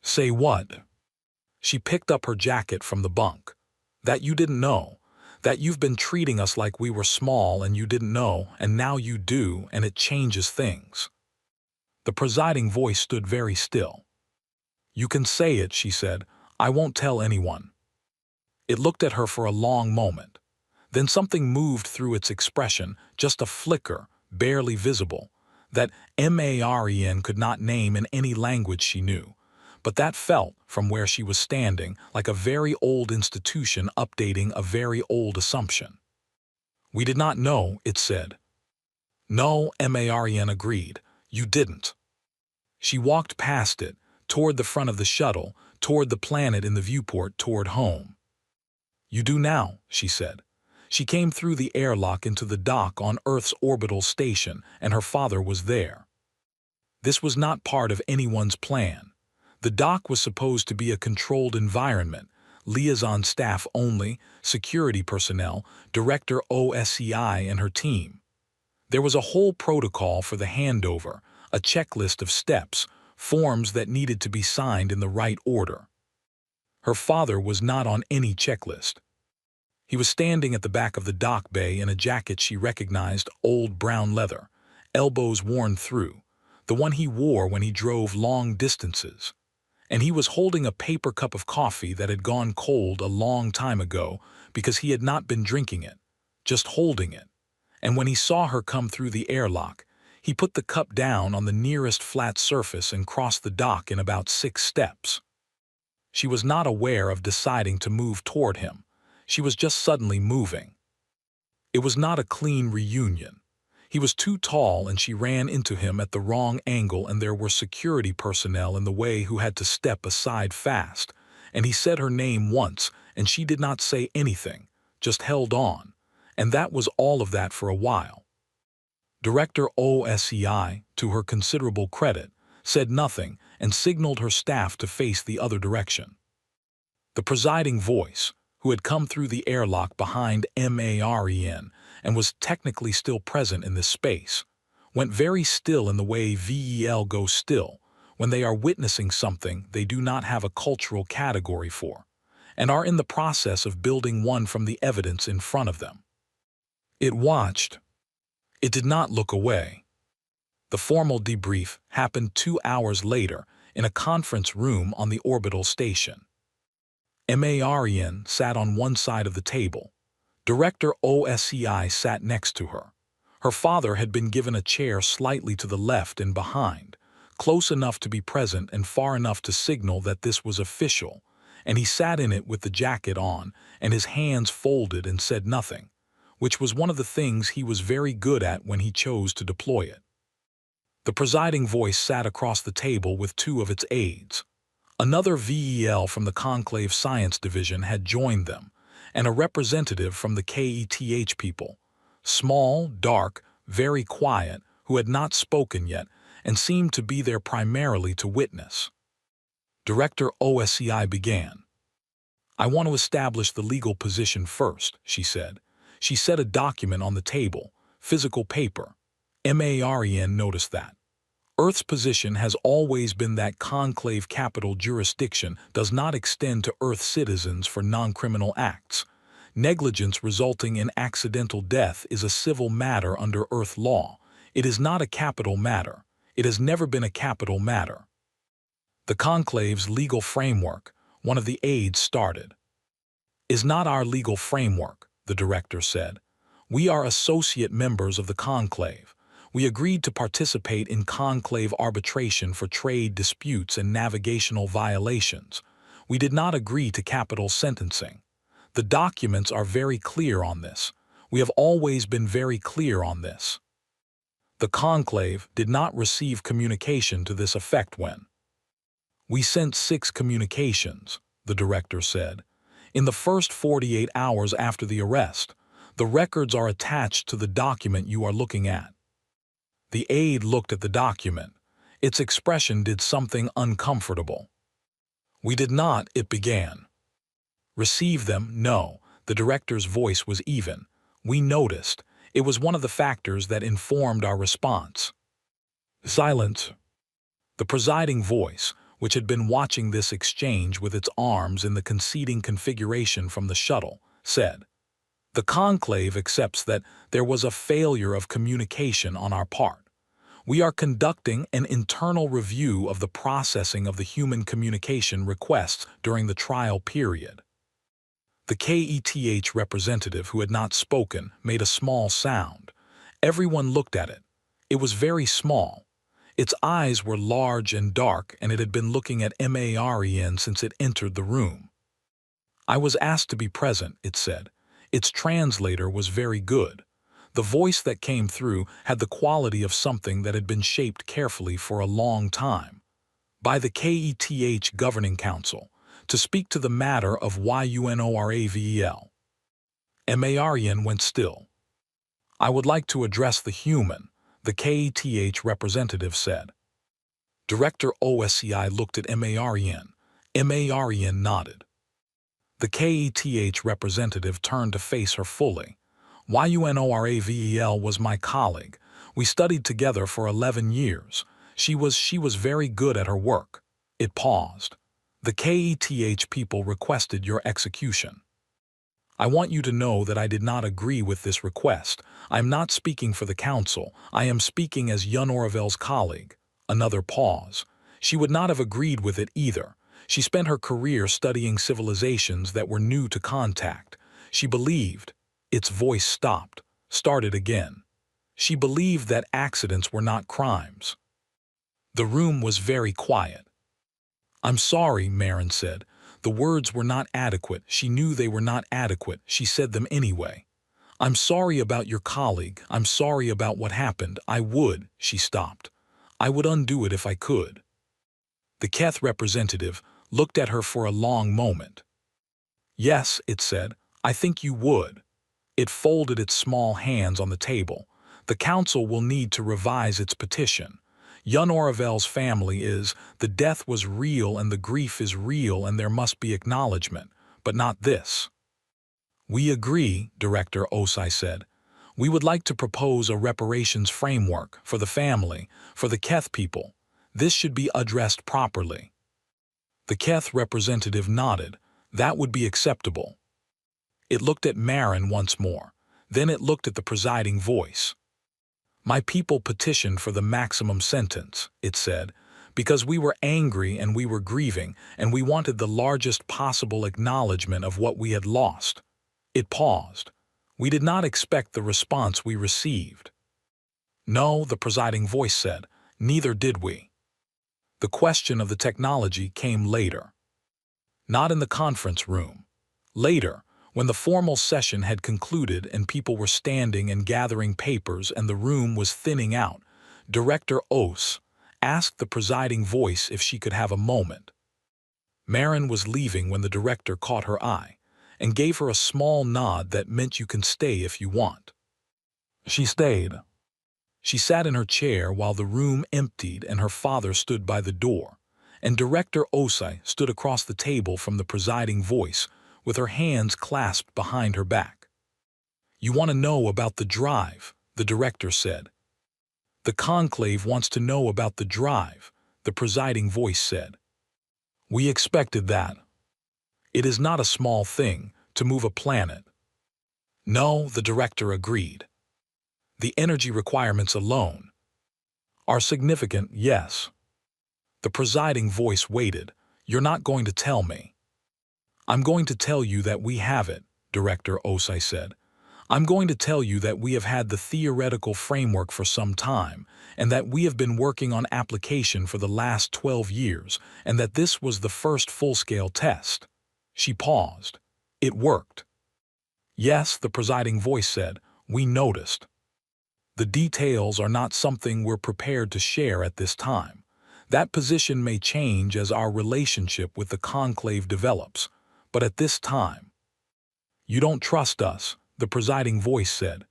Say what? She picked up her jacket from the bunk. That you didn't know. That you've been treating us like we were small and you didn't know, and now you do, and it changes things." The presiding voice stood very still. "You can say it," she said. "I won't tell anyone." It looked at her for a long moment. Then something moved through its expression, just a flicker, barely visible, that Maren could not name in any language she knew. But that felt, from where she was standing, like a very old institution updating a very old assumption. "We did not know," it said. "No," Maren agreed. "You didn't." She walked past it, toward the front of the shuttle, toward the planet in the viewport, toward home. "You do now," she said. She came through the airlock into the dock on Earth's orbital station, and her father was there. This was not part of anyone's plan. The dock was supposed to be a controlled environment, liaison staff only, security personnel, Director OSCI and her team. There was a whole protocol for the handover, a checklist of steps, forms that needed to be signed in the right order. Her father was not on any checklist. He was standing at the back of the dock bay in a jacket she recognized, old brown leather, elbows worn through, the one he wore when he drove long distances. And he was holding a paper cup of coffee that had gone cold a long time ago because he had not been drinking it, just holding it. And when he saw her come through the airlock, he put the cup down on the nearest flat surface and crossed the dock in about 6 steps. She was not aware of deciding to move toward him. She was just suddenly moving. It was not a clean reunion. He was too tall and she ran into him at the wrong angle, and there were security personnel in the way who had to step aside fast. And he said her name once, and she did not say anything, just held on. And that was all of that for a while. Director OSCI, to her considerable credit, said nothing and signaled her staff to face the other direction. The presiding voice, who had come through the airlock behind Maren and was technically still present in this space, went very still in the way VEL goes still when they are witnessing something they do not have a cultural category for, and are in the process of building one from the evidence in front of them. It watched. It did not look away. The formal debrief happened 2 hours later in a conference room on the orbital station. Maren sat on one side of the table. Director OSCI sat next to her. Her father had been given a chair slightly to the left and behind, close enough to be present and far enough to signal that this was official, and he sat in it with the jacket on and his hands folded and said nothing, which was one of the things he was very good at when he chose to deploy it. The presiding voice sat across the table with 2 of its aides. Another VEL from the Conclave Science Division had joined them, and a representative from the KETH people, small, dark, very quiet, who had not spoken yet and seemed to be there primarily to witness. Director OSCI began. "I want to establish the legal position first," she said. She set a document on the table, physical paper. Maren noticed that. Earth's position has always been that conclave capital jurisdiction does not extend to Earth citizens for non-criminal acts. Negligence resulting in accidental death is a civil matter under Earth law. It is not a capital matter. It has never been a capital matter. The conclave's legal framework, one of the aides started. "Is not our legal framework," the director said. "We are associate members of the conclave. We agreed to participate in conclave arbitration for trade disputes and navigational violations. We did not agree to capital sentencing. The documents are very clear on this. We have always been very clear on this." The conclave did not receive communication to this effect when. "We sent 6 communications," the director said. "In the first 48 hours after the arrest. The records are attached to the document you are looking at." The aide looked at the document. Its expression did something uncomfortable. "We did not," it began. "Receive them? No." The director's voice was even. "We noticed. It was one of the factors that informed our response." Silence. The presiding voice, which had been watching this exchange with its arms in the conceding configuration from the shuttle, said, "The conclave accepts that there was a failure of communication on our part. We are conducting an internal review of the processing of the human communication requests during the trial period." The KETH representative who had not spoken made a small sound. Everyone looked at it. It was very small. Its eyes were large and dark, and it had been looking at Maren since it entered the room. "I was asked to be present," it said. Its translator was very good. The voice that came through had the quality of something that had been shaped carefully for a long time. "By the KETH Governing Council, to speak to the matter of YUNORAVEL." Maren went still. "I would like to address the human," the KETH representative said. Director OSCI looked at Maren. Maren nodded. The KETH representative turned to face her fully. "YUNORAVEL was my colleague. We studied together for 11 years. She was very good at her work." It paused. "The KETH people requested your execution. I want you to know that I did not agree with this request. I am not speaking for the council. I am speaking as Yunoravel's colleague." Another pause. "She would not have agreed with it either. She spent her career studying civilizations that were new to contact. She believed—" its voice stopped, started again. "She believed that accidents were not crimes." The room was very quiet. "I'm sorry," Maren said. The words were not adequate. She knew they were not adequate. She said them anyway. "I'm sorry about your colleague. I'm sorry about what happened. She stopped. "I would undo it if I could." The KETH representative looked at her for a long moment. "Yes," it said, "I think you would." It folded its small hands on the table. "The council will need to revise its petition. Yunoravel's family the death was real and the grief is real and there must be acknowledgement, but not this." "We agree," Director Osai said. "We would like to propose a reparations framework for the family, for the KETH people. This should be addressed properly." The KETH representative nodded. "That would be acceptable." It looked at Maren once more. Then it looked at the presiding voice. "My people petitioned for the maximum sentence," it said, "because we were angry and we were grieving, and we wanted the largest possible acknowledgement of what we had lost." It paused. "We did not expect the response we received." "No," the presiding voice said, "neither did we." The question of the technology came later. Not in the conference room. Later, when the formal session had concluded and people were standing and gathering papers and the room was thinning out, Director Os asked the presiding voice if she could have a moment. Maren was leaving when the director caught her eye and gave her a small nod that meant you can stay if you want. She stayed. She sat in her chair while the room emptied and her father stood by the door, and Director Osai stood across the table from the presiding voice with her hands clasped behind her back. "You want to know about the drive," the director said. "The conclave wants to know about the drive," the presiding voice said. "We expected that. It is not a small thing to move a planet." "No," the director agreed. "The energy requirements alone are significant, yes." The presiding voice waited. "You're not going to tell me." "I'm going to tell you that we have it," Director Osai said. "I'm going to tell you that we have had the theoretical framework for some time, and that we have been working on application for the last 12 years, and that this was the first full-scale test." She paused. "It worked." "Yes," the presiding voice said, "we noticed. The details are not something we're prepared to share at this time. That position may change as our relationship with the conclave develops, but at this time—" "You don't trust us," the presiding voice said.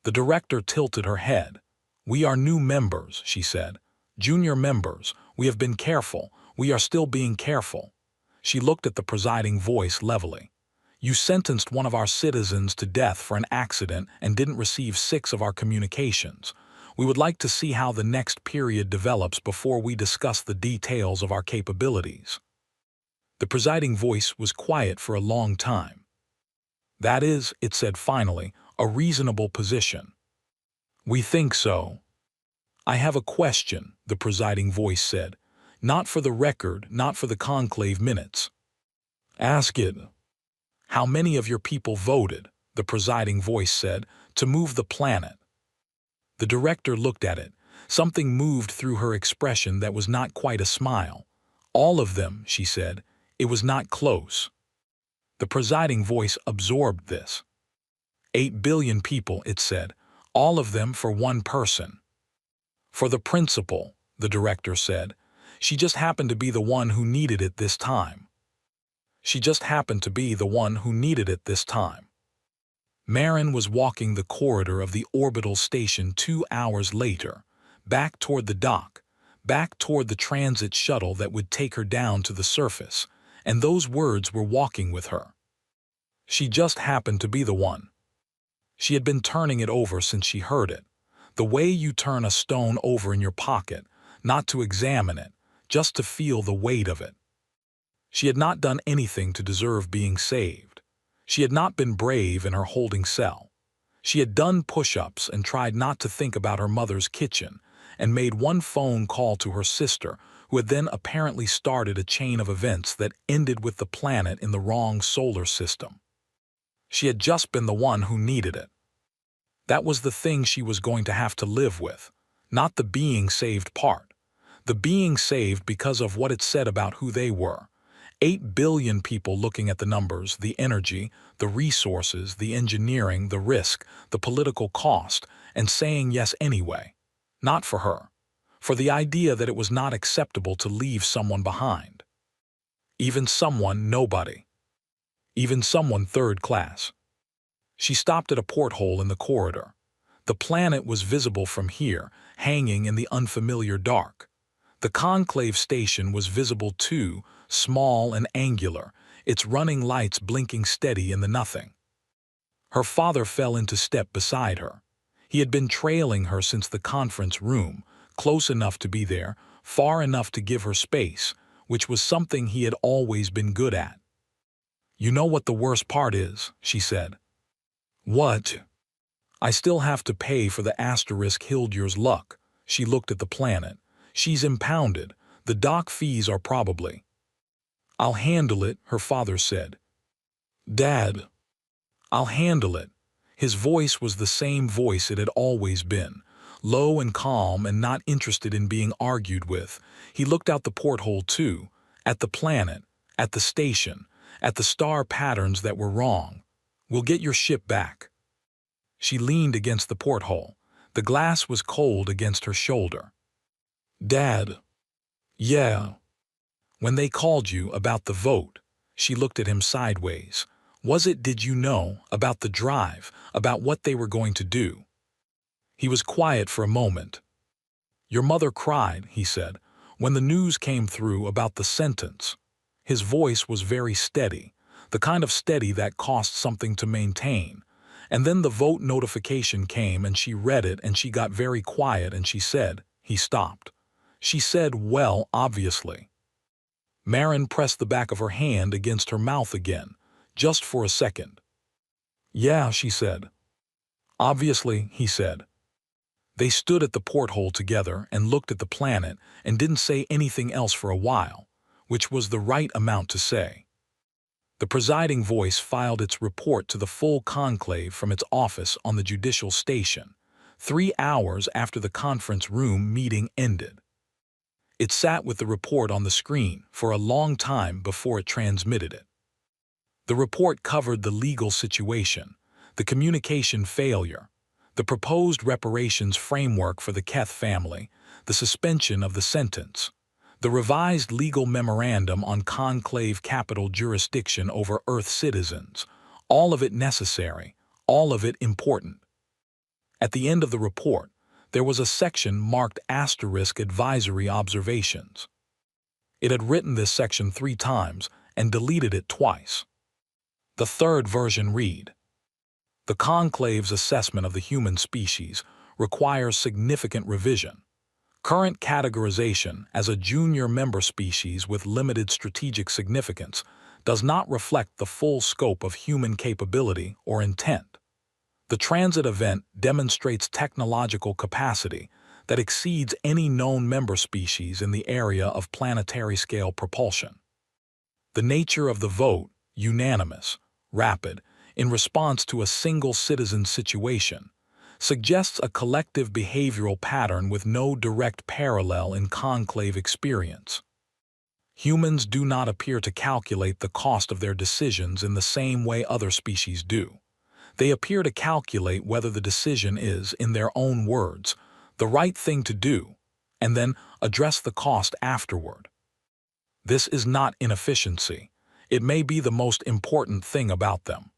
The director tilted her head. "We are new members," she said. "Junior members. We have been careful. We are still being careful." She looked at the presiding voice levelly. "You sentenced one of our citizens to death for an accident and didn't receive 6 of our communications. We would like to see how the next period develops before we discuss the details of our capabilities. The presiding voice was quiet for a long time. That is, it said finally, a reasonable position. We think so. I have a question, the presiding voice said. Not for the record, not for the conclave minutes. Ask it. How many of your people voted, the presiding voice said, to move the planet? The director looked at it. Something moved through her expression that was not quite a smile. All of them, she said. It was not close. The presiding voice absorbed this. 8 billion people, it said, all of them for one person. For the principal, the director said. She just happened to be the one who needed it this time. She just happened to be the one who needed it this time. Marin was walking the corridor of the orbital station 2 hours later, back toward the dock, back toward the transit shuttle that would take her down to the surface, and those words were walking with her. She just happened to be the one. She had been turning it over since she heard it, the way you turn a stone over in your pocket, not to examine it, just to feel the weight of it. She had not done anything to deserve being saved. She had not been brave in her holding cell. She had done push-ups and tried not to think about her mother's kitchen, and made one phone call to her sister, who had then apparently started a chain of events that ended with the planet in the wrong solar system. She had just been the one who needed it. That was the thing she was going to have to live with, not the being saved part. The being saved because of what it said about who they were. 8 billion people looking at the numbers, the energy, the resources, the engineering, the risk, the political cost, and saying yes anyway. Not for her. For the idea that it was not acceptable to leave someone behind. Even someone nobody. Even someone third class. She stopped at a porthole in the corridor. The planet was visible from here, hanging in the unfamiliar dark. The conclave station was visible too, small and angular, its running lights blinking steady in the nothing. Her father fell into step beside her. He had been trailing her since the conference room, close enough to be there, far enough to give her space, which was something he had always been good at. You know what the worst part is, she said. What? I still have to pay for the asterisk Hildur's luck. She looked at the planet. She's impounded. The dock fees are probably. I'll handle it, her father said. Dad. I'll handle it. His voice was the same voice it had always been, low and calm and not interested in being argued with. He looked out the porthole too, at the planet, at the station, at the star patterns that were wrong. We'll get your ship back. She leaned against the porthole. The glass was cold against her shoulder. Dad. Yeah. When they called you about the vote, she looked at him sideways. Was it, did you know, about the drive, about what they were going to do? He was quiet for a moment. Your mother cried, he said, when the news came through about the sentence. His voice was very steady, the kind of steady that costs something to maintain. And then the vote notification came and she read it and she got very quiet and she said, he stopped. She said, well, obviously. Marin pressed the back of her hand against her mouth again, just for a second. Yeah, she said. Obviously, he said. They stood at the porthole together and looked at the planet and didn't say anything else for a while, which was the right amount to say. The presiding voice filed its report to the full conclave from its office on the judicial station, 3 hours after the conference room meeting ended. It sat with the report on the screen for a long time before it transmitted it. The report covered the legal situation, the communication failure, the proposed reparations framework for the Keth family, the suspension of the sentence, the revised legal memorandum on conclave capital jurisdiction over Earth citizens, all of it necessary, all of it important. At the end of the report, there was a section marked * advisory observations. It had written this section 3 times and deleted it twice. The third version read, the conclave's assessment of the human species requires significant revision. Current categorization as a junior member species with limited strategic significance does not reflect the full scope of human capability or intent. The transit event demonstrates technological capacity that exceeds any known member species in the area of planetary-scale propulsion. The nature of the vote, unanimous, rapid, in response to a single citizen's situation, suggests a collective behavioral pattern with no direct parallel in conclave experience. Humans do not appear to calculate the cost of their decisions in the same way other species do. They appear to calculate whether the decision is, in their own words, the right thing to do, and then address the cost afterward. This is not inefficiency. It may be the most important thing about them.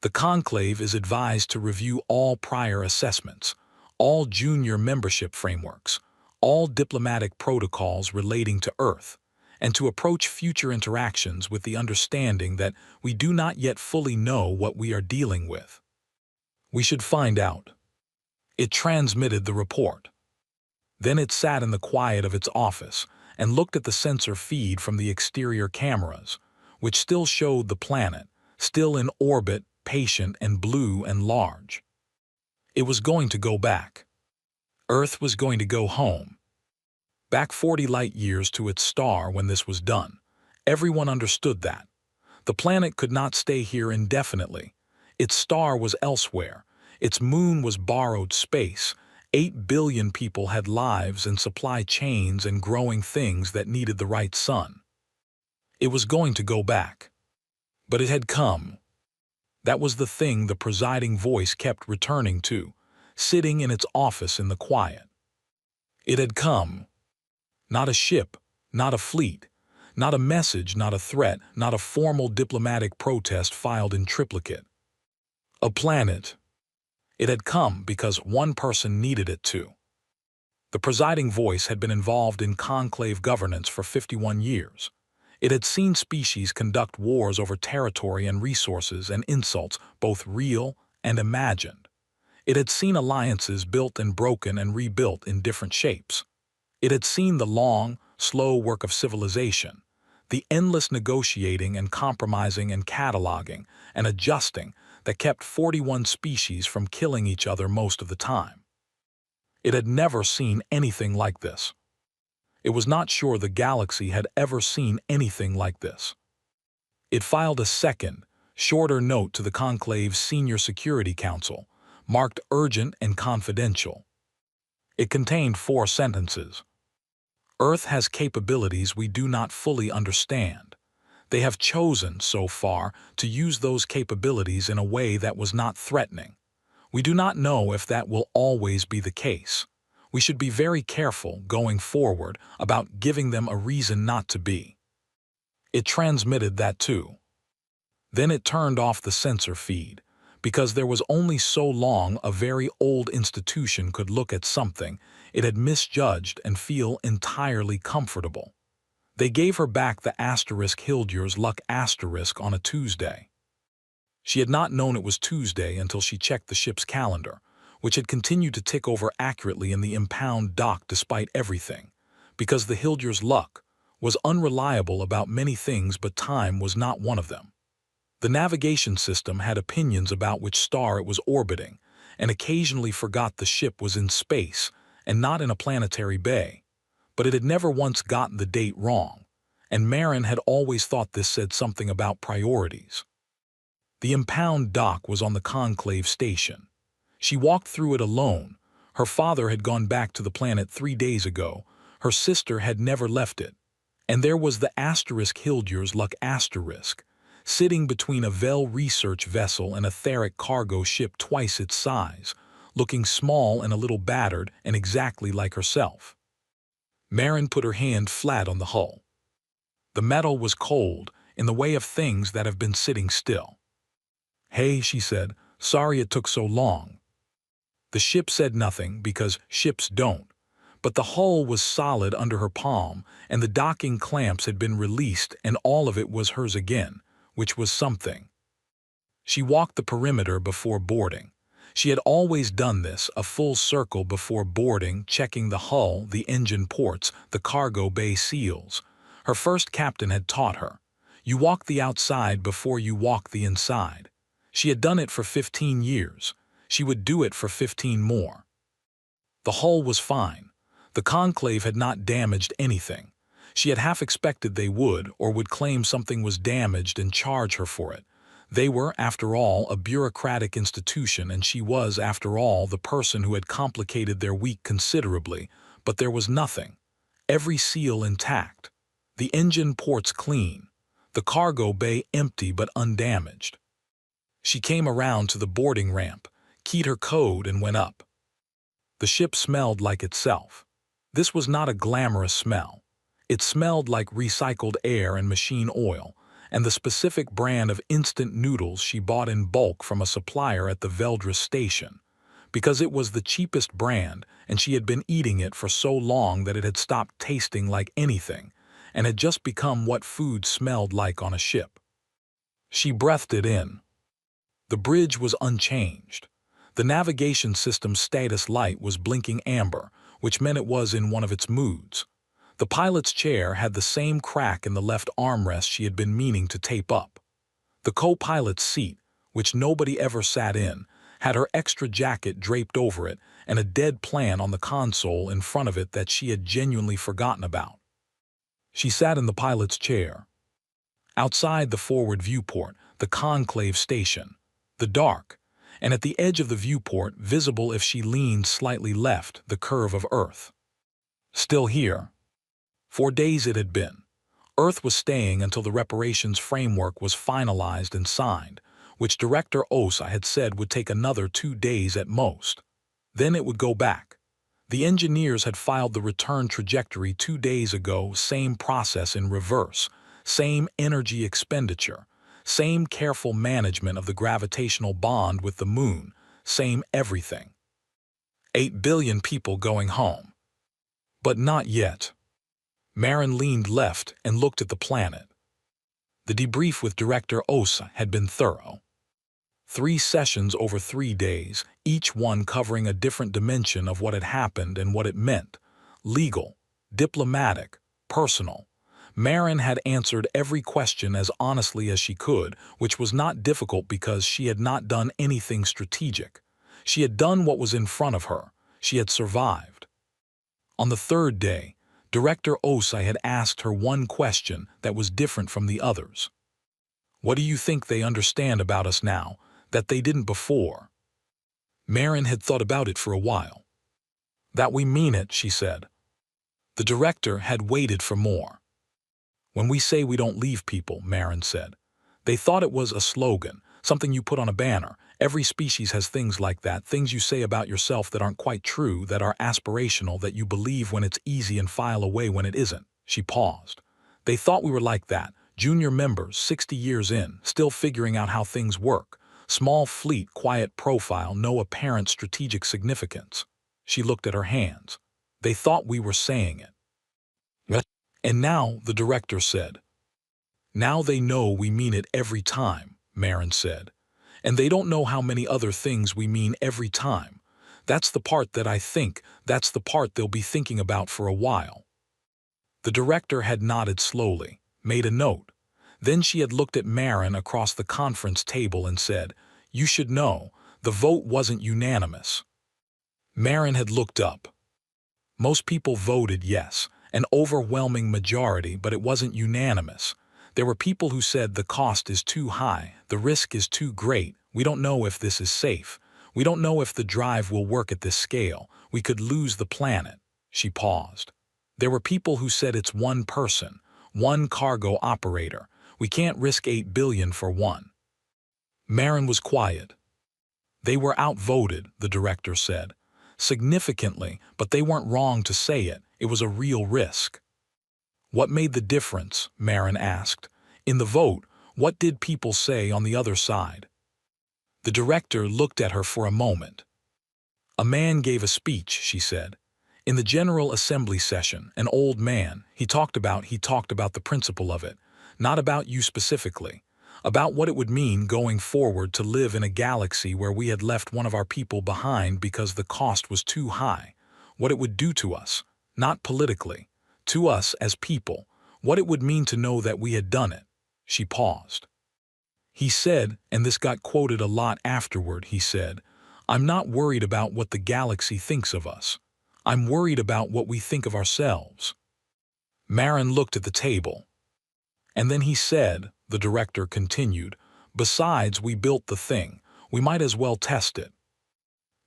The conclave is advised to review all prior assessments, all junior membership frameworks, all diplomatic protocols relating to Earth, and to approach future interactions with the understanding that we do not yet fully know what we are dealing with. We should find out. It transmitted the report. Then it sat in the quiet of its office and looked at the sensor feed from the exterior cameras, which still showed the planet, still in orbit, patient and blue and large. It was going to go back. Earth was going to go home. Back 40 light-years to its star when this was done. Everyone understood that. The planet could not stay here indefinitely. Its star was elsewhere. Its moon was borrowed space. 8 billion people had lives and supply chains and growing things that needed the right sun. It was going to go back. But it had come. That was the thing the presiding voice kept returning to, sitting in its office in the quiet. It had come. Not a ship, not a fleet, not a message, not a threat, not a formal diplomatic protest filed in triplicate. A planet. It had come because one person needed it to. The presiding voice had been involved in conclave governance for 51 years. It had seen species conduct wars over territory and resources and insults, both real and imagined. It had seen alliances built and broken and rebuilt in different shapes. It had seen the long, slow work of civilization, the endless negotiating and compromising and cataloging and adjusting that kept 41 species from killing each other most of the time. It had never seen anything like this. It was not sure the galaxy had ever seen anything like this. It filed a second, shorter note to the Conclave's Senior Security Council, marked urgent and confidential. It contained 4 sentences. Earth has capabilities we do not fully understand. They have chosen, so far, to use those capabilities in a way that was not threatening. We do not know if that will always be the case. We should be very careful, going forward, about giving them a reason not to be. It transmitted that too. Then it turned off the sensor feed, because there was only so long a very old institution could look at something it had misjudged and feel entirely comfortable. They gave her back the *Hildur's luck* on a Tuesday. She had not known it was Tuesday until she checked the ship's calendar, which had continued to tick over accurately in the impound dock despite everything, because the Hildur's luck was unreliable about many things, but time was not one of them. The navigation system had opinions about which star it was orbiting, and occasionally forgot the ship was in space and not in a planetary bay. But it had never once gotten the date wrong, and Marin had always thought this said something about priorities. The impound dock was on the Conclave station. She walked through it alone. Her father had gone back to the planet 3 days ago. Her sister had never left it. And there was the Hildur's luck*, sitting between a Vel research vessel and a Theric cargo ship twice its size, looking small and a little battered and exactly like herself. Marin put her hand flat on the hull. The metal was cold, in the way of things that have been sitting still. "Hey," she said, "sorry it took so long." The ship said nothing, because ships don't, but the hull was solid under her palm, and the docking clamps had been released, and all of it was hers again, which was something. She walked the perimeter before boarding. She had always done this, a full circle before boarding, checking the hull, the engine ports, the cargo bay seals. Her first captain had taught her, you walk the outside before you walk the inside. She had done it for 15 years. She would do it for 15 more. The hull was fine. The conclave had not damaged anything. She had half expected they would, or would claim something was damaged and charge her for it. They were, after all, a bureaucratic institution, and she was, after all, the person who had complicated their week considerably, but there was nothing. Every seal intact. The engine ports clean. The cargo bay empty but undamaged. She came around to the boarding ramp, keyed her code, and went up. The ship smelled like itself. This was not a glamorous smell. It smelled like recycled air and machine oil, and the specific brand of instant noodles she bought in bulk from a supplier at the Veldres station, because it was the cheapest brand, and she had been eating it for so long that it had stopped tasting like anything, and had just become what food smelled like on a ship. She breathed it in. The bridge was unchanged. The navigation system's status light was blinking amber, which meant it was in one of its moods. The pilot's chair had the same crack in the left armrest she had been meaning to tape up. The co-pilot's seat, which nobody ever sat in, had her extra jacket draped over it and a dead plant on the console in front of it that she had genuinely forgotten about. She sat in the pilot's chair. Outside the forward viewport, the conclave station, the dark, and at the edge of the viewport, visible if she leaned slightly left, the curve of Earth. Still here. 4 days it had been. Earth was staying until the reparations framework was finalized and signed, which Director Osa had said would take another 2 days at most. Then it would go back. The engineers had filed the return trajectory 2 days ago, same process in reverse, same energy expenditure, same careful management of the gravitational bond with the moon, same everything. 8 billion people going home. But not yet. Marin leaned left and looked at the planet. The debrief with Director Osa had been thorough. 3 sessions over 3 days, each one covering a different dimension of what had happened and what it meant. Legal, diplomatic, personal. Marin had answered every question as honestly as she could, which was not difficult because she had not done anything strategic. She had done what was in front of her. She had survived. On the 3rd day, Director Osa had asked her one question that was different from the others. What do you think they understand about us now that they didn't before? Marin had thought about it for a while. That we mean it, she said. The director had waited for more. When we say we don't leave people, Marin said. They thought it was a slogan, something you put on a banner. Every species has things like that, things you say about yourself that aren't quite true, that are aspirational, that you believe when it's easy and file away when it isn't. She paused. They thought we were like that, junior members, 60 years in, still figuring out how things work. Small fleet, quiet profile, no apparent strategic significance. She looked at her hands. They thought we were saying it. And now, the director said. Now they know we mean it every time, Marin said. And they don't know how many other things we mean every time. That's the part that I think, that's the part they'll be thinking about for a while. The director had nodded slowly, made a note. Then she had looked at Marin across the conference table and said, you should know, the vote wasn't unanimous. Marin had looked up. Most people voted yes, an overwhelming majority, but it wasn't unanimous. There were people who said the cost is too high, the risk is too great, we don't know if this is safe, we don't know if the drive will work at this scale, we could lose the planet. She paused. There were people who said it's one person, one cargo operator, we can't risk 8 billion for one. Marin was quiet. They were outvoted, the director said. Significantly, but they weren't wrong to say it, it was a real risk. What made the difference? Marin asked. In the vote, what did people say on the other side? The director looked at her for a moment. A man gave a speech, she said. In the General Assembly session, an old man, he talked about the principle of it, not about you specifically. about what it would mean going forward to live in a galaxy where we had left one of our people behind because the cost was too high, what it would do to us, not politically, to us as people, what it would mean to know that we had done it. She paused. He said, and this got quoted a lot afterward, he said, "I'm not worried about what the galaxy thinks of us. I'm worried about what we think of ourselves." Marin looked at the table. And then he said, the director continued, "Besides, we built the thing. We might as well test it."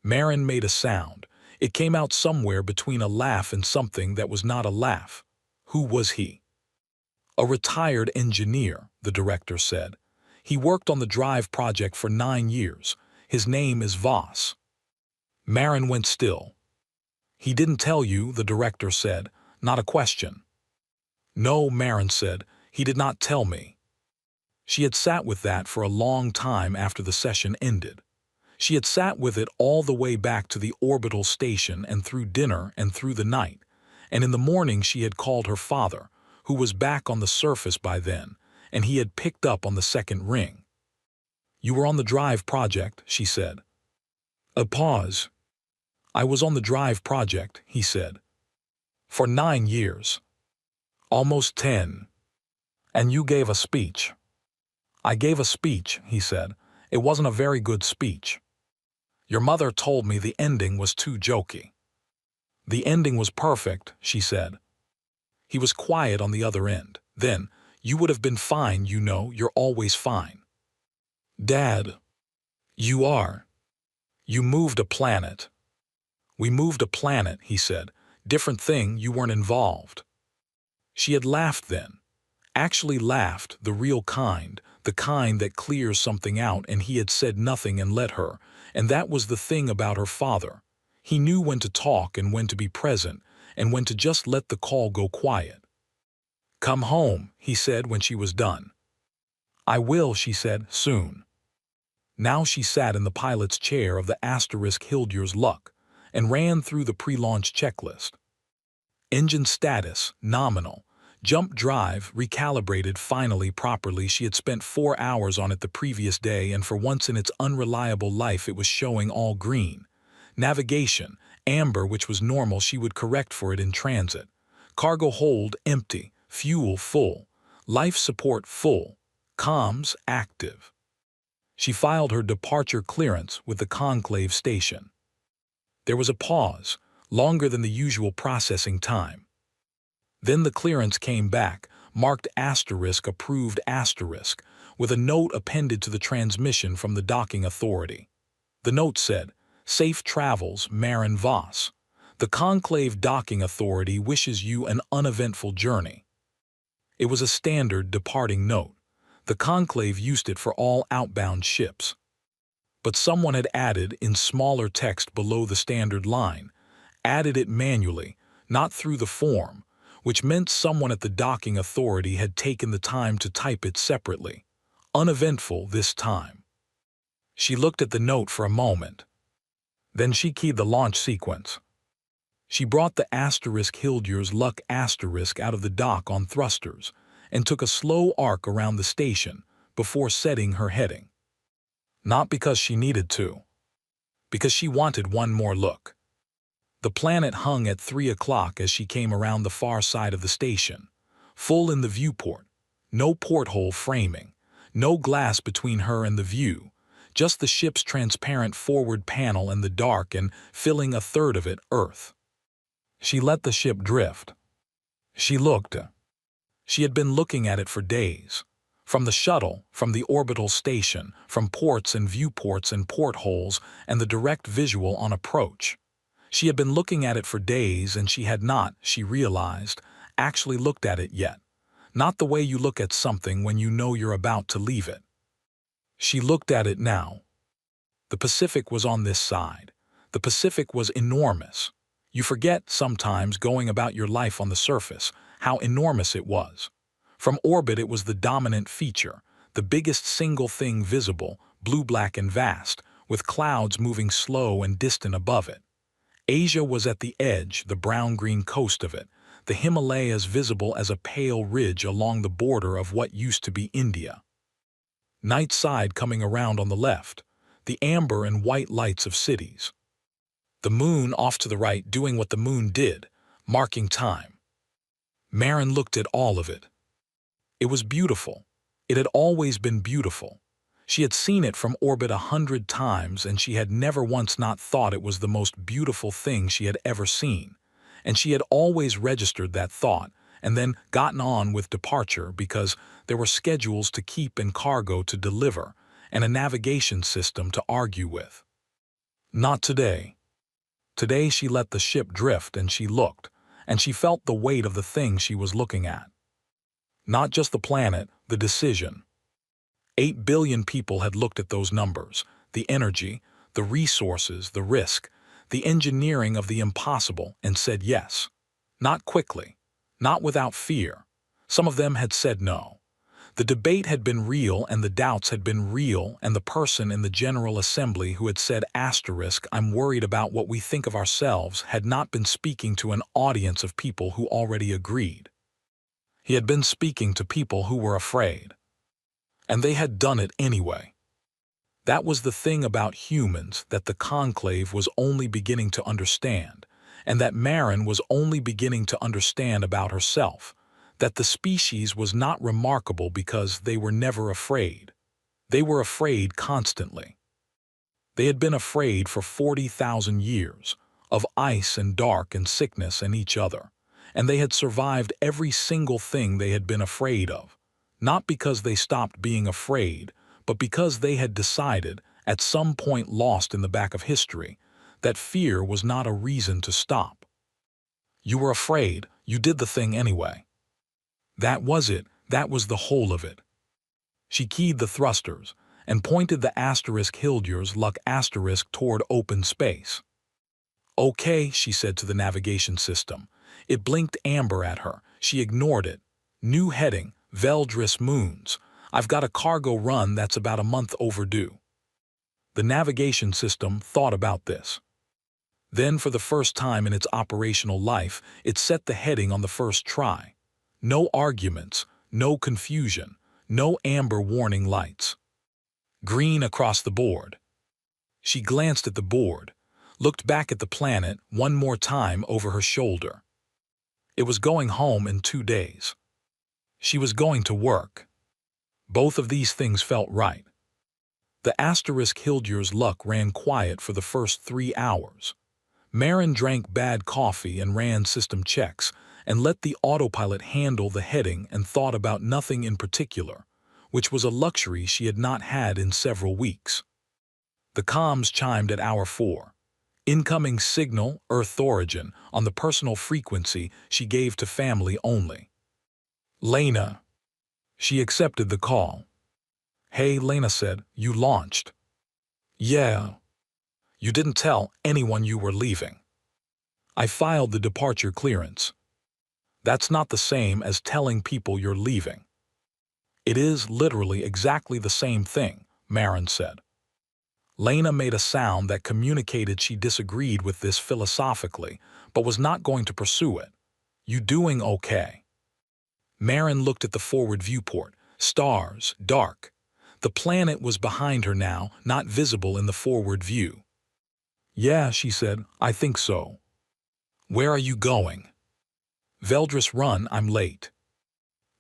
Marin made a sound. It came out somewhere between a laugh and something that was not a laugh. Who was he? "A retired engineer," the director said. "He worked on the Drive project for 9 years. His name is Voss." Marin went still. "He didn't tell you," the director said. "Not a question." "No," Marin said. "He did not tell me." She had sat with that for a long time after the session ended. She had sat with it all the way back to the orbital station and through dinner and through the night, and in the morning she had called her father, who was back on the surface by then, and he had picked up on the second ring. "You were on the Drive project," she said. A pause. "I was on the Drive project," he said. "For 9 years. Almost 10. And you gave a speech." "I gave a speech," he said. "It wasn't a very good speech. Your mother told me the ending was too jokey." "The ending was perfect," she said. He was quiet on the other end. Then, "You would have been fine, you know, you're always fine." "Dad." "You are. You moved a planet." "We moved a planet," he said. "Different thing, you weren't involved." She had laughed then. Actually laughed, the real kind, the kind that clears something out, and he had said nothing and let her, and that was the thing about her father. He knew when to talk and when to be present, and when to just let the call go quiet. "Come home," he said when she was done. "I will," she said, "soon." Now she sat in the pilot's chair of the *Hildur's Luck and ran through the pre-launch checklist. Engine status, nominal. Jump drive, recalibrated finally properly. She had spent 4 hours on it the previous day, and for once in its unreliable life it was showing all green. Navigation, amber, which was normal. She would correct for it in transit. Cargo hold, empty. Fuel, full. Life support, full. Comms, active. She filed her departure clearance with the conclave station. There was a pause, longer than the usual processing time. Then the clearance came back, marked *approved*, with a note appended to the transmission from the docking authority. The note said, "Safe travels, Marin Voss. The Conclave Docking Authority wishes you an uneventful journey." It was a standard departing note. The Conclave used it for all outbound ships. But someone had added, in smaller text below the standard line, added it manually, not through the form, which meant someone at the docking authority had taken the time to type it separately. Uneventful this time. She looked at the note for a moment. Then she keyed the launch sequence. She brought the *Hildur's Luck out of the dock on thrusters and took a slow arc around the station before setting her heading. Not because she needed to. Because she wanted one more look. The planet hung at 3 o'clock as she came around the far side of the station, full in the viewport, no porthole framing, no glass between her and the view, just the ship's transparent forward panel and the dark, and filling a third of it, Earth. She let the ship drift. She looked. She had been looking at it for days. From the shuttle, from the orbital station, from ports and viewports and portholes, and the direct visual on approach. She had been looking at it for days, and she had not, she realized, actually looked at it yet. Not the way you look at something when you know you're about to leave it. She looked at it now. The Pacific was on this side. The Pacific was enormous. You forget, sometimes, going about your life on the surface, how enormous it was. From orbit it was the dominant feature, the biggest single thing visible, blue-black and vast, with clouds moving slow and distant above it. Asia was at the edge, the brown-green coast of it, the Himalayas visible as a pale ridge along the border of what used to be India. Night side coming around on the left, the amber and white lights of cities. The moon off to the right doing what the moon did, marking time. Marin looked at all of it. It was beautiful. It had always been beautiful. She had seen it from orbit 100 times, and she had never once not thought it was the most beautiful thing she had ever seen. And she had always registered that thought, and then gotten on with departure because there were schedules to keep and cargo to deliver, and a navigation system to argue with. Not today. Today she let the ship drift and she looked, and she felt the weight of the thing she was looking at. Not just the planet, the decision. 8 billion people had looked at those numbers, the energy, the resources, the risk, the engineering of the impossible, and said yes. Not quickly, not without fear. Some of them had said no. The debate had been real and the doubts had been real, and the person in the General Assembly who had said "I'm worried about what we think of ourselves" had not been speaking to an audience of people who already agreed. He had been speaking to people who were afraid. And they had done it anyway. That was the thing about humans that the conclave was only beginning to understand, and that Marin was only beginning to understand about herself, that the species was not remarkable because they were never afraid. They were afraid constantly. They had been afraid for 40,000 years, of ice and dark and sickness and each other, and they had survived every single thing they had been afraid of, not because they stopped being afraid, but because they had decided, at some point lost in the back of history, that fear was not a reason to stop. You were afraid, you did the thing anyway. That was it, that was the whole of it. She keyed the thrusters and pointed the *Hildur's luck * toward open space. Okay, she said to the navigation system. It blinked amber at her. She ignored it. New heading, Veldris Moons. I've got a cargo run that's about a month overdue. The navigation system thought about this. Then, for the first time in its operational life, it set the heading on the first try. No arguments, no confusion, no amber warning lights. Green across the board. She glanced at the board, looked back at the planet one more time over her shoulder. It was going home in 2 days. She was going to work. Both of these things felt right. The *Hildur's luck ran quiet for the first 3 hours. Marin drank bad coffee and ran system checks and let the autopilot handle the heading and thought about nothing in particular, which was a luxury she had not had in several weeks. The comms chimed at hour 4. Incoming signal, Earth origin, on the personal frequency she gave to family only. Lena. She accepted the call. Hey, Lena said, you launched. Yeah. You didn't tell anyone you were leaving. I filed the departure clearance. That's not the same as telling people you're leaving. It is literally exactly the same thing, Marin said. Lena made a sound that communicated she disagreed with this philosophically, but was not going to pursue it. You doing okay? Marin looked at the forward viewport. Stars, dark. The planet was behind her now, not visible in the forward view. Yeah, she said, I think so. Where are you going? Veldris Run, I'm late.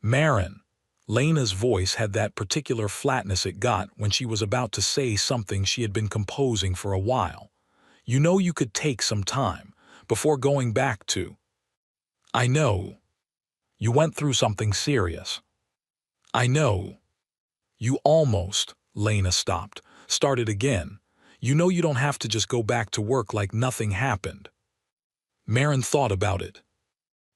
Marin. Lena's voice had that particular flatness it got when she was about to say something she had been composing for a while. You know you could take some time, before going back to. I know. You went through something serious. I know. You almost, Lena stopped, started again. You know you don't have to just go back to work like nothing happened. Marin thought about it.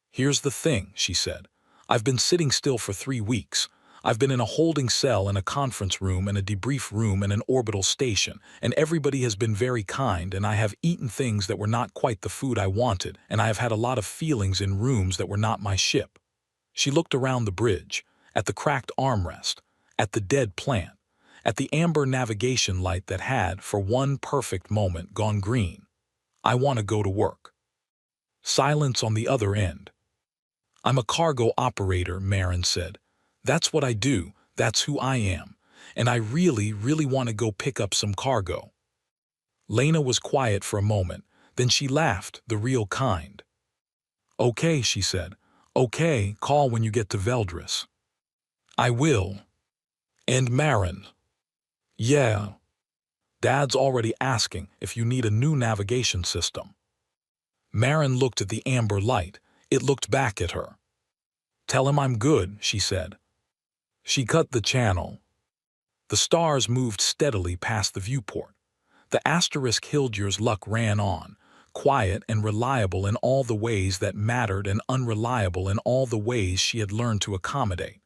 Here's the thing, she said. I've been sitting still for 3 weeks. I've been in a holding cell and a conference room and a debrief room and an orbital station, and everybody has been very kind, and I have eaten things that were not quite the food I wanted, and I have had a lot of feelings in rooms that were not my ship. She looked around the bridge, at the cracked armrest, at the dead plant, at the amber navigation light that had, for one perfect moment, gone green. I want to go to work. Silence on the other end. I'm a cargo operator, Marin said. That's what I do, that's who I am. and I really, really want to go pick up some cargo." Lena was quiet for a moment, then she laughed, the real kind. "Okay," she said. "Okay, call when you get to Veldris." "I will." "And Marin." "Yeah. Dad's already asking if you need a new navigation system." Marin looked at the amber light. It looked back at her. "Tell him I'm good," she said. She cut the channel. The stars moved steadily past the viewport. The asterisk Hildur's luck ran on, quiet and reliable in all the ways that mattered and unreliable in all the ways she had learned to accommodate.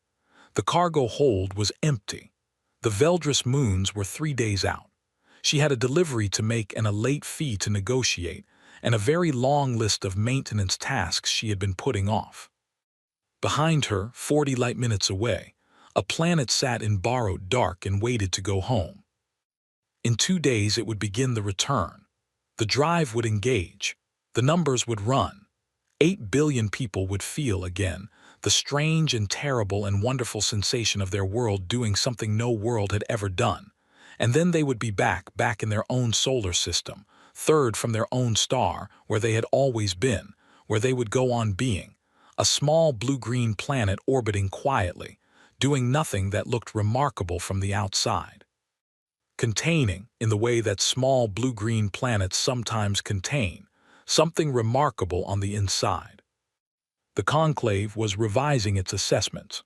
The cargo hold was empty. The Veldris moons were 3 days out. She had a delivery to make and a late fee to negotiate, and a very long list of maintenance tasks she had been putting off. Behind her, 40 light minutes away, a planet sat in borrowed dark and waited to go home. In 2 days it would begin the return. The drive would engage. The numbers would run. 8 billion people would feel again the strange and terrible and wonderful sensation of their world doing something no world had ever done. And then they would be back in their own solar system, third from their own star, where they had always been, where they would go on being, a small blue-green planet orbiting quietly, doing nothing that looked remarkable from the outside. Containing, in the way that small blue-green planets sometimes contain, something remarkable on the inside. The conclave was revising its assessments.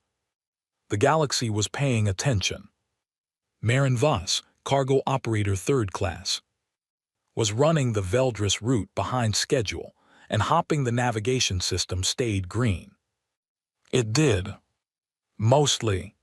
The galaxy was paying attention. Marin Voss, cargo operator 3rd class, was running the Veldris route behind schedule, and hopping the navigation system stayed green. It did. Mostly.